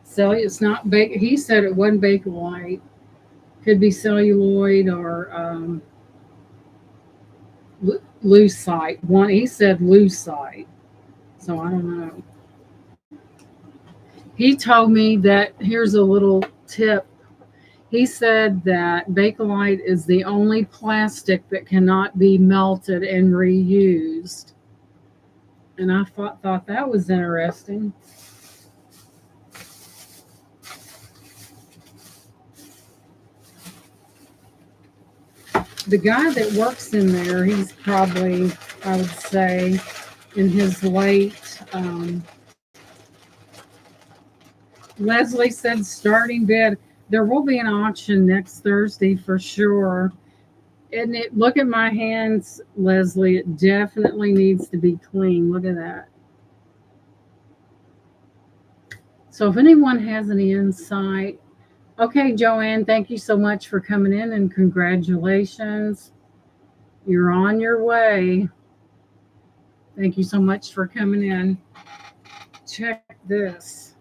Speaker 1: So it's not bake. He said it wasn't Bakelite. Could be celluloid or lucite. One he said lucite. So I don't know. He told me that here's a little tip. He said that Bakelite is the only plastic that cannot be melted and reused. And I thought that was interesting. The guy that works in there, he's probably, I would say, in his late. Leslie said starting bid. There will be an auction next Thursday for sure. And look at my hands, Leslie. It definitely needs to be clean. Look at that. So if anyone has any insight, okay, Joanne, thank you so much for coming in and congratulations. You're on your way. Thank you so much for coming in. Check this.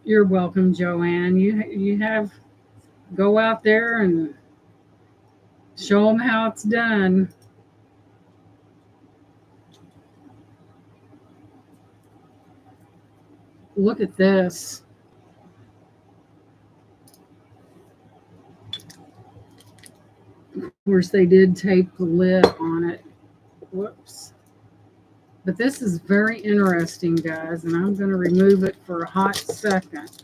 Speaker 1: You're welcome, Joanne. You have go out there and show them how it's done. Look at this. Of course, they did tape the lid on it. Whoops. But this is very interesting, guys, and I'm going to remove it for a hot second.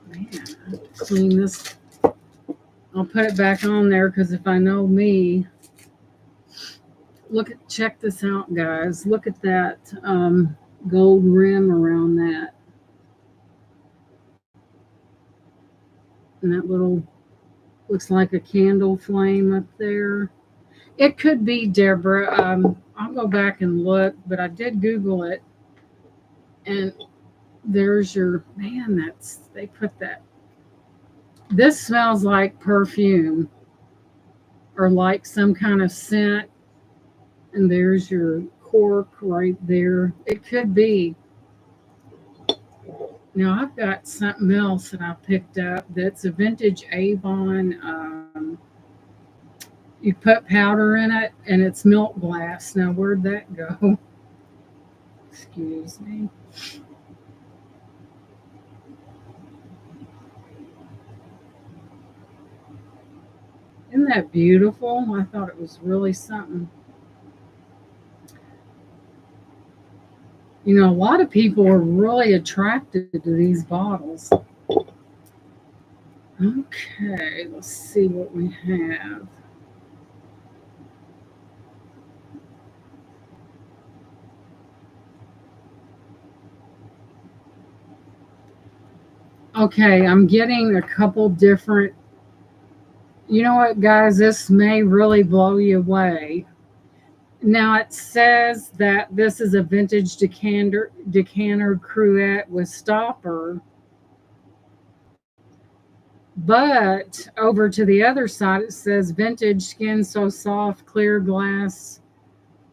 Speaker 1: Man, clean this. I'll put it back on there because if I know me, check this out, guys. Look at that gold rim around that. And that little, looks like a candle flame up there. It could be, Deborah. I'll go back and look, but I did Google it. And there's your, man, they put that. This smells like perfume or like some kind of scent. And there's your cork right there. It could be. Now, I've got something else that I picked up that's a vintage Avon. You put powder in it, and it's milk glass. Now, where'd that go? Excuse me. Isn't that beautiful? I thought it was really something. You know, a lot of people are really attracted to these bottles. Okay, let's see what we have. Okay, I'm getting a couple different. You know what, guys? This may really blow you away. Now it says that this is a vintage decanter cruet with stopper. But over to the other side, it says vintage skin so soft, clear glass,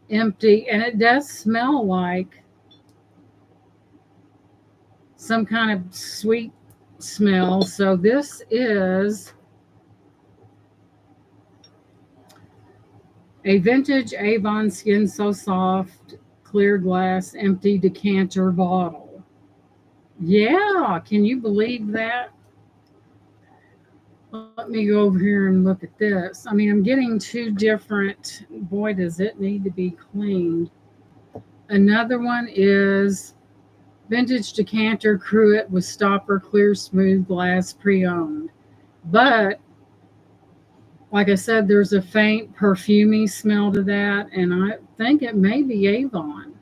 Speaker 1: empty. And it does smell like some kind of sweet smell. So this is a vintage Avon skin so soft, clear glass, empty decanter bottle. Yeah, can you believe that? Let me go over here and look at this. I mean, I'm getting two different. Boy, does it need to be cleaned. Another one is vintage decanter cruet with stopper, clear, smooth glass, pre-owned. But like I said, there's a faint perfumey smell to that, and I think it may be Avon.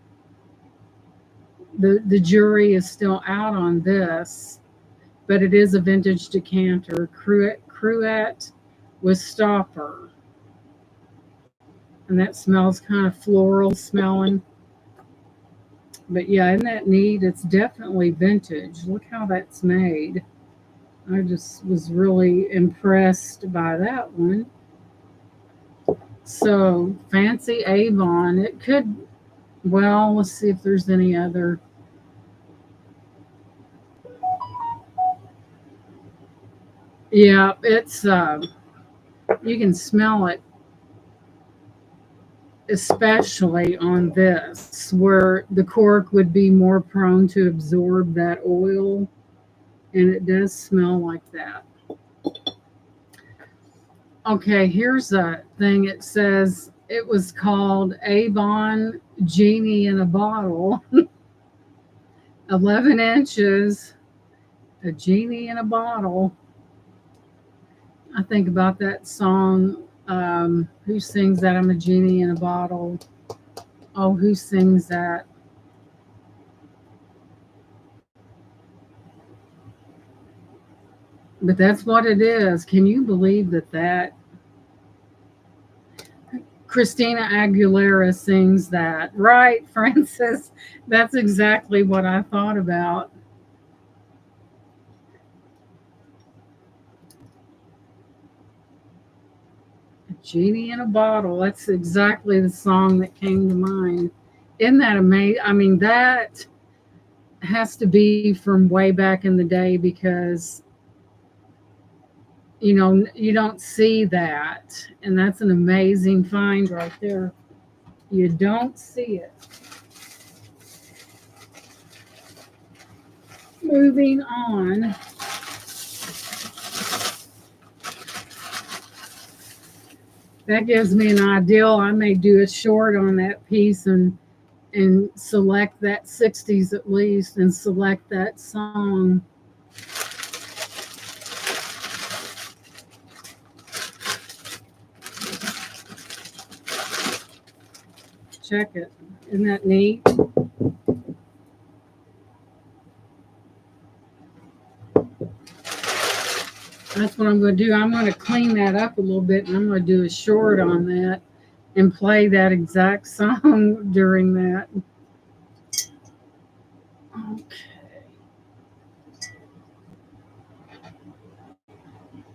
Speaker 1: The jury is still out on this, but it is a vintage decanter cruet with stopper, and that smells kind of floral smelling. But yeah, isn't that neat? It's definitely vintage. Look how that's made. I just was really impressed by that one. So, fancy Avon. It could, well, let's see if there's any other. Yeah, it's, you can smell it, especially on this, where the cork would be more prone to absorb that oil. And it does smell like that. Okay, here's a thing. It says it was called Avon Genie in a Bottle. 11 inches, a genie in a bottle. I think about that song. Who sings that? I'm a genie in a bottle. Oh, who sings that? But that's what it is. Can you believe that Christina Aguilera sings that? Right, Francis? That's exactly what I thought about. A genie in a bottle. That's exactly the song that came to mind. Isn't that amazing? I mean, that has to be from way back in the day because you don't see that. And that's an amazing find right there. You don't see it. Moving on. That gives me an idea. I may do a short on that piece and select that 60s at least and select that song. Check it. Isn't that neat? That's what I'm going to do. I'm going to clean that up a little bit, and I'm going to do a short on that and play that exact song during that. Okay.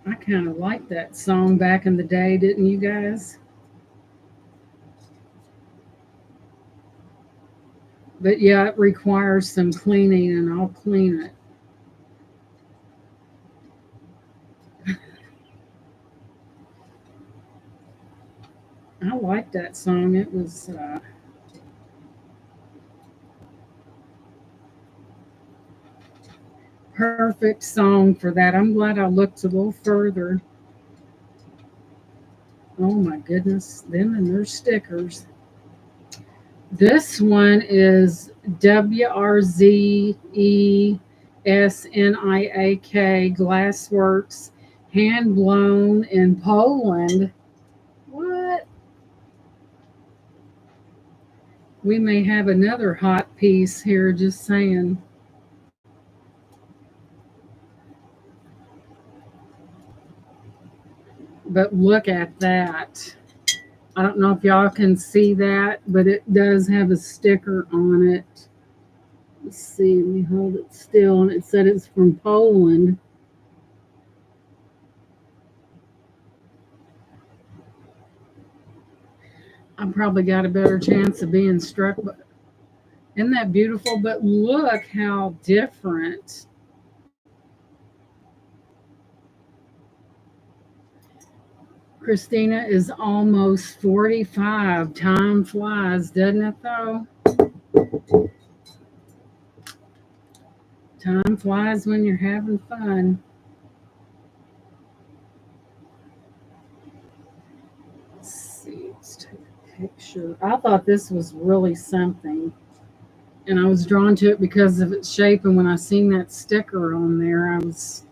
Speaker 1: I kind of liked that song back in the day, didn't you guys? But yeah, it requires some cleaning, and I'll clean it. I liked that song. It was perfect song for that. I'm glad I looked a little further. Oh my goodness, them and their stickers. This one is WRZESNIAK Glassworks, hand blown in Poland. What? We may have another hot piece here, just saying. But look at that. I don't know if y'all can see that, but it does have a sticker on it. Let's see, let me hold it still. And it said it's from Poland. I probably got a better chance of being struck. But isn't that beautiful? But look how different. Christina is almost 45. Time flies, doesn't it, though? Time flies when you're having fun. Let's see. Let's take a picture. I thought this was really something. And I was drawn to it because of its shape. And when I seen that sticker on there, I was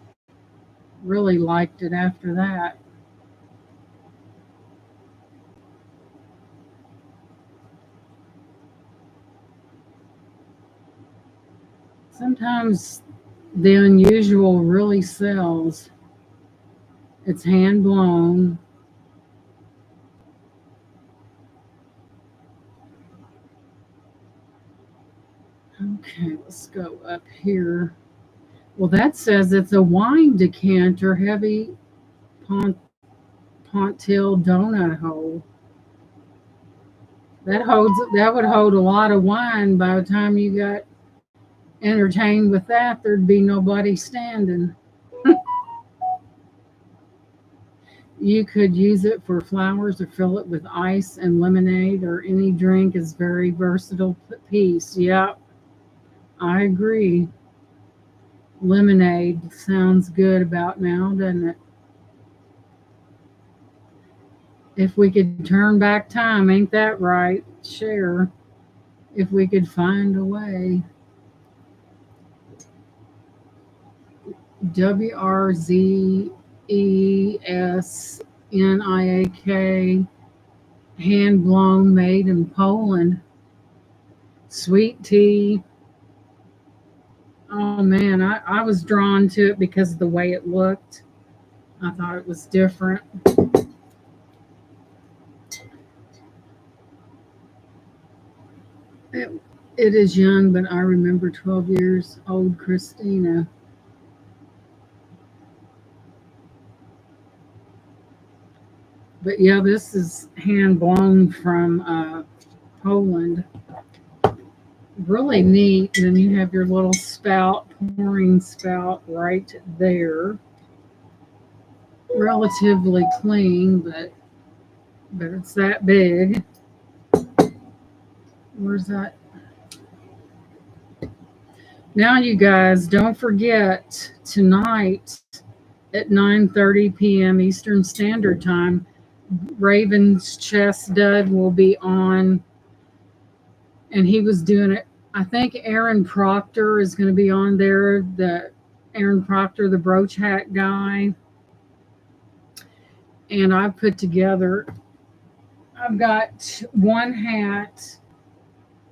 Speaker 1: really liked it after that. Sometimes the unusual really sells. It's hand blown. Okay, let's go up here. Well, that says it's a wine decanter, heavy Pont- Pontil donut hole. That would hold a lot of wine. By the time you got entertained with that, there'd be nobody standing. You could use it for flowers or fill it with ice and lemonade or any drink is very versatile piece. Yep, I agree. Lemonade sounds good about now, doesn't it? If we could turn back time, ain't that right? Share. If we could find a way. WRZESNIAK, hand blown, made in Poland. Sweet tea. Oh man, I was drawn to it because of the way it looked. I thought it was different. It, it is young, but I remember 12 years old Christina. But yeah, this is hand blown from Poland. Really neat. And then you have your little spout, pouring spout right there. Relatively clean, but it's that big. Where's that? Now, you guys, don't forget tonight at 9:30 p.m. Eastern Standard Time, Raven's Chess Dud will be on, and he was doing it. I think Aaron Proctor is going to be on there. The Aaron Proctor, the brooch hat guy, and I put together I've got one hat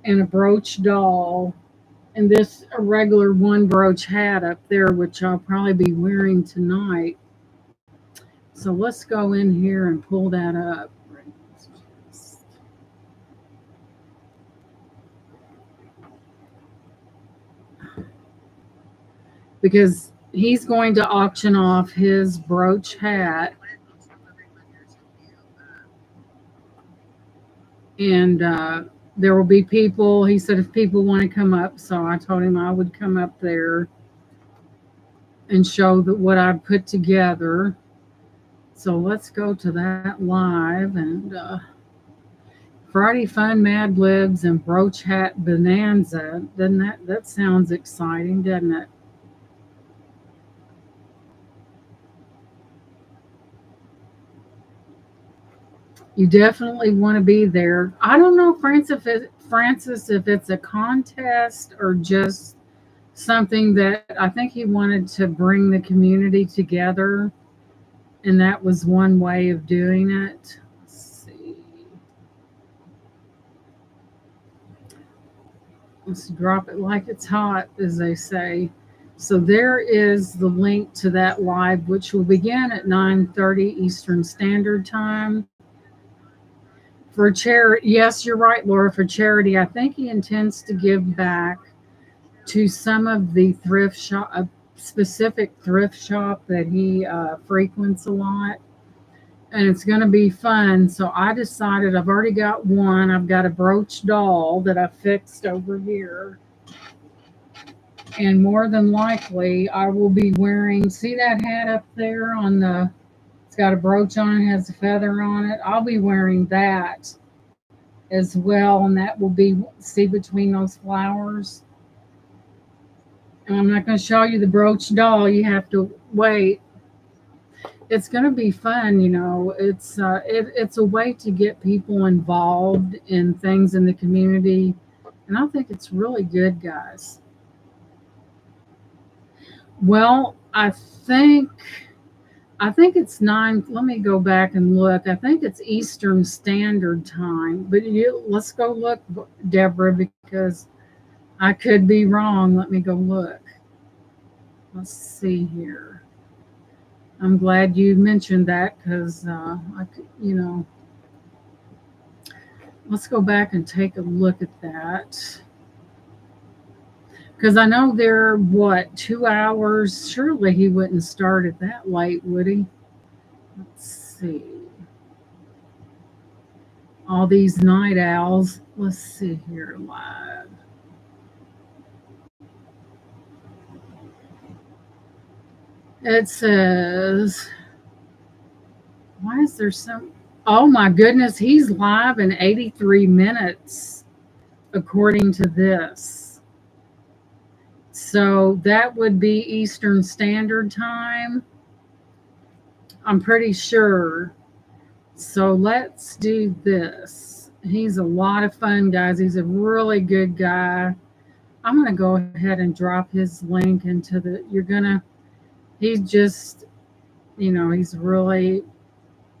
Speaker 1: and a brooch doll, and this a regular one brooch hat up there, which I'll probably be wearing tonight. So let's go in here and pull that up. Because he's going to auction off his brooch hat, and there will be people. He said if people want to come up, so I told him I would come up there and show that what I put together. So let's go to that live and Friday Fun Mad Libs and Brooch Hat Bonanza. Doesn't that sounds exciting, doesn't it? You definitely want to be there. I don't know, Francis, if it's a contest or just something that I think he wanted to bring the community together, and that was one way of doing it. Let's see. Let's drop it like it's hot, as they say. So there is the link to that live, which will begin at 9:30 Eastern Standard Time. For charity, yes, you're right, Laura. For charity, I think he intends to give back to some of the thrift shop, a specific thrift shop that he frequents a lot, and it's going to be fun. So I decided I've already got one. I've got a brooch doll that I fixed over here, and more than likely, I will be wearing. See that hat up there on the? It's got a brooch on it, has a feather on it. I'll be wearing that as well, and that will be see between those flowers. And I'm not going to show you the brooch doll. You have to wait. It's going to be fun, you know. It's a way to get people involved in things in the community, and I think it's really good, guys. Well, I think it's 9. Let me go back and look. I think it's Eastern Standard Time. But let's go look, Deborah, because I could be wrong. Let me go look. Let's see here. I'm glad you mentioned that because let's go back and take a look at that. Because I know they're, 2 hours? Surely he wouldn't start it that late, would he? Let's see. All these night owls. Let's see here live. It says, why is there some? Oh my goodness, he's live in 83 minutes, according to this. So that would be Eastern Standard Time. I'm pretty sure. So let's do this. He's a lot of fun, guys. He's a really good guy. I'm going to go ahead and drop his link into he's just, he's really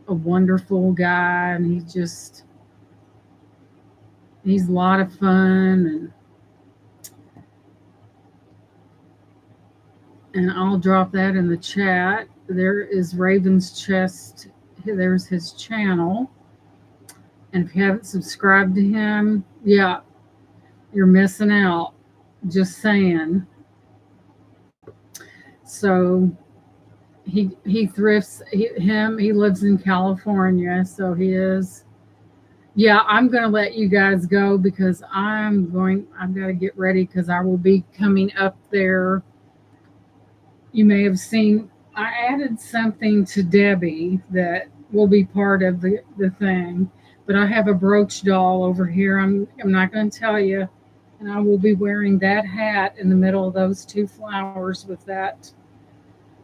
Speaker 1: a wonderful guy, and he's a lot of fun, and I'll drop that in the chat. There is Raven's Chest. There's his channel. And if you haven't subscribed to him, yeah, you're missing out. Just saying. So he thrifts. He lives in California, so he is. Yeah, I'm going to let you guys go because I've got to get ready because I will be coming up there. You may have seen I added something to Debbie that will be part of the thing, but I have a brooch doll over here. I'm not going to tell you, and I will be wearing that hat in the middle of those 2 flowers with that.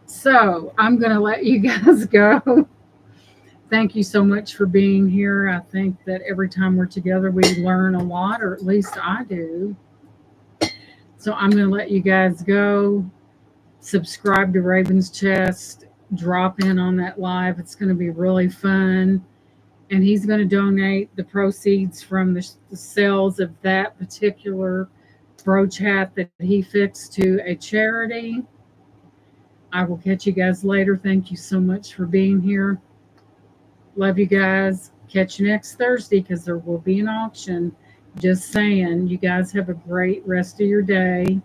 Speaker 1: So I'm going to let you guys go. Thank you so much for being here. I think that every time we're together, we learn a lot, or at least I do. So I'm going to let you guys go. Subscribe to Raven's Chest. Drop in on that live. It's going to be really fun. and he's going to donate the proceeds from the sales of that particular brooch hat that he fixed to a charity. I will catch you guys later. Thank you so much for being here. Love you guys. Catch you next Thursday because there will be an auction. Just saying, you guys have a great rest of your day.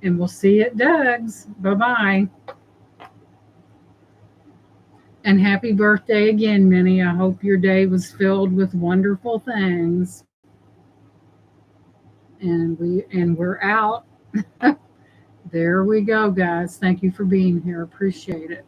Speaker 1: And we'll see you at Doug's. Bye bye. And happy birthday again, Minnie. I hope your day was filled with wonderful things. And we're out. There we go, guys. Thank you for being here. Appreciate it.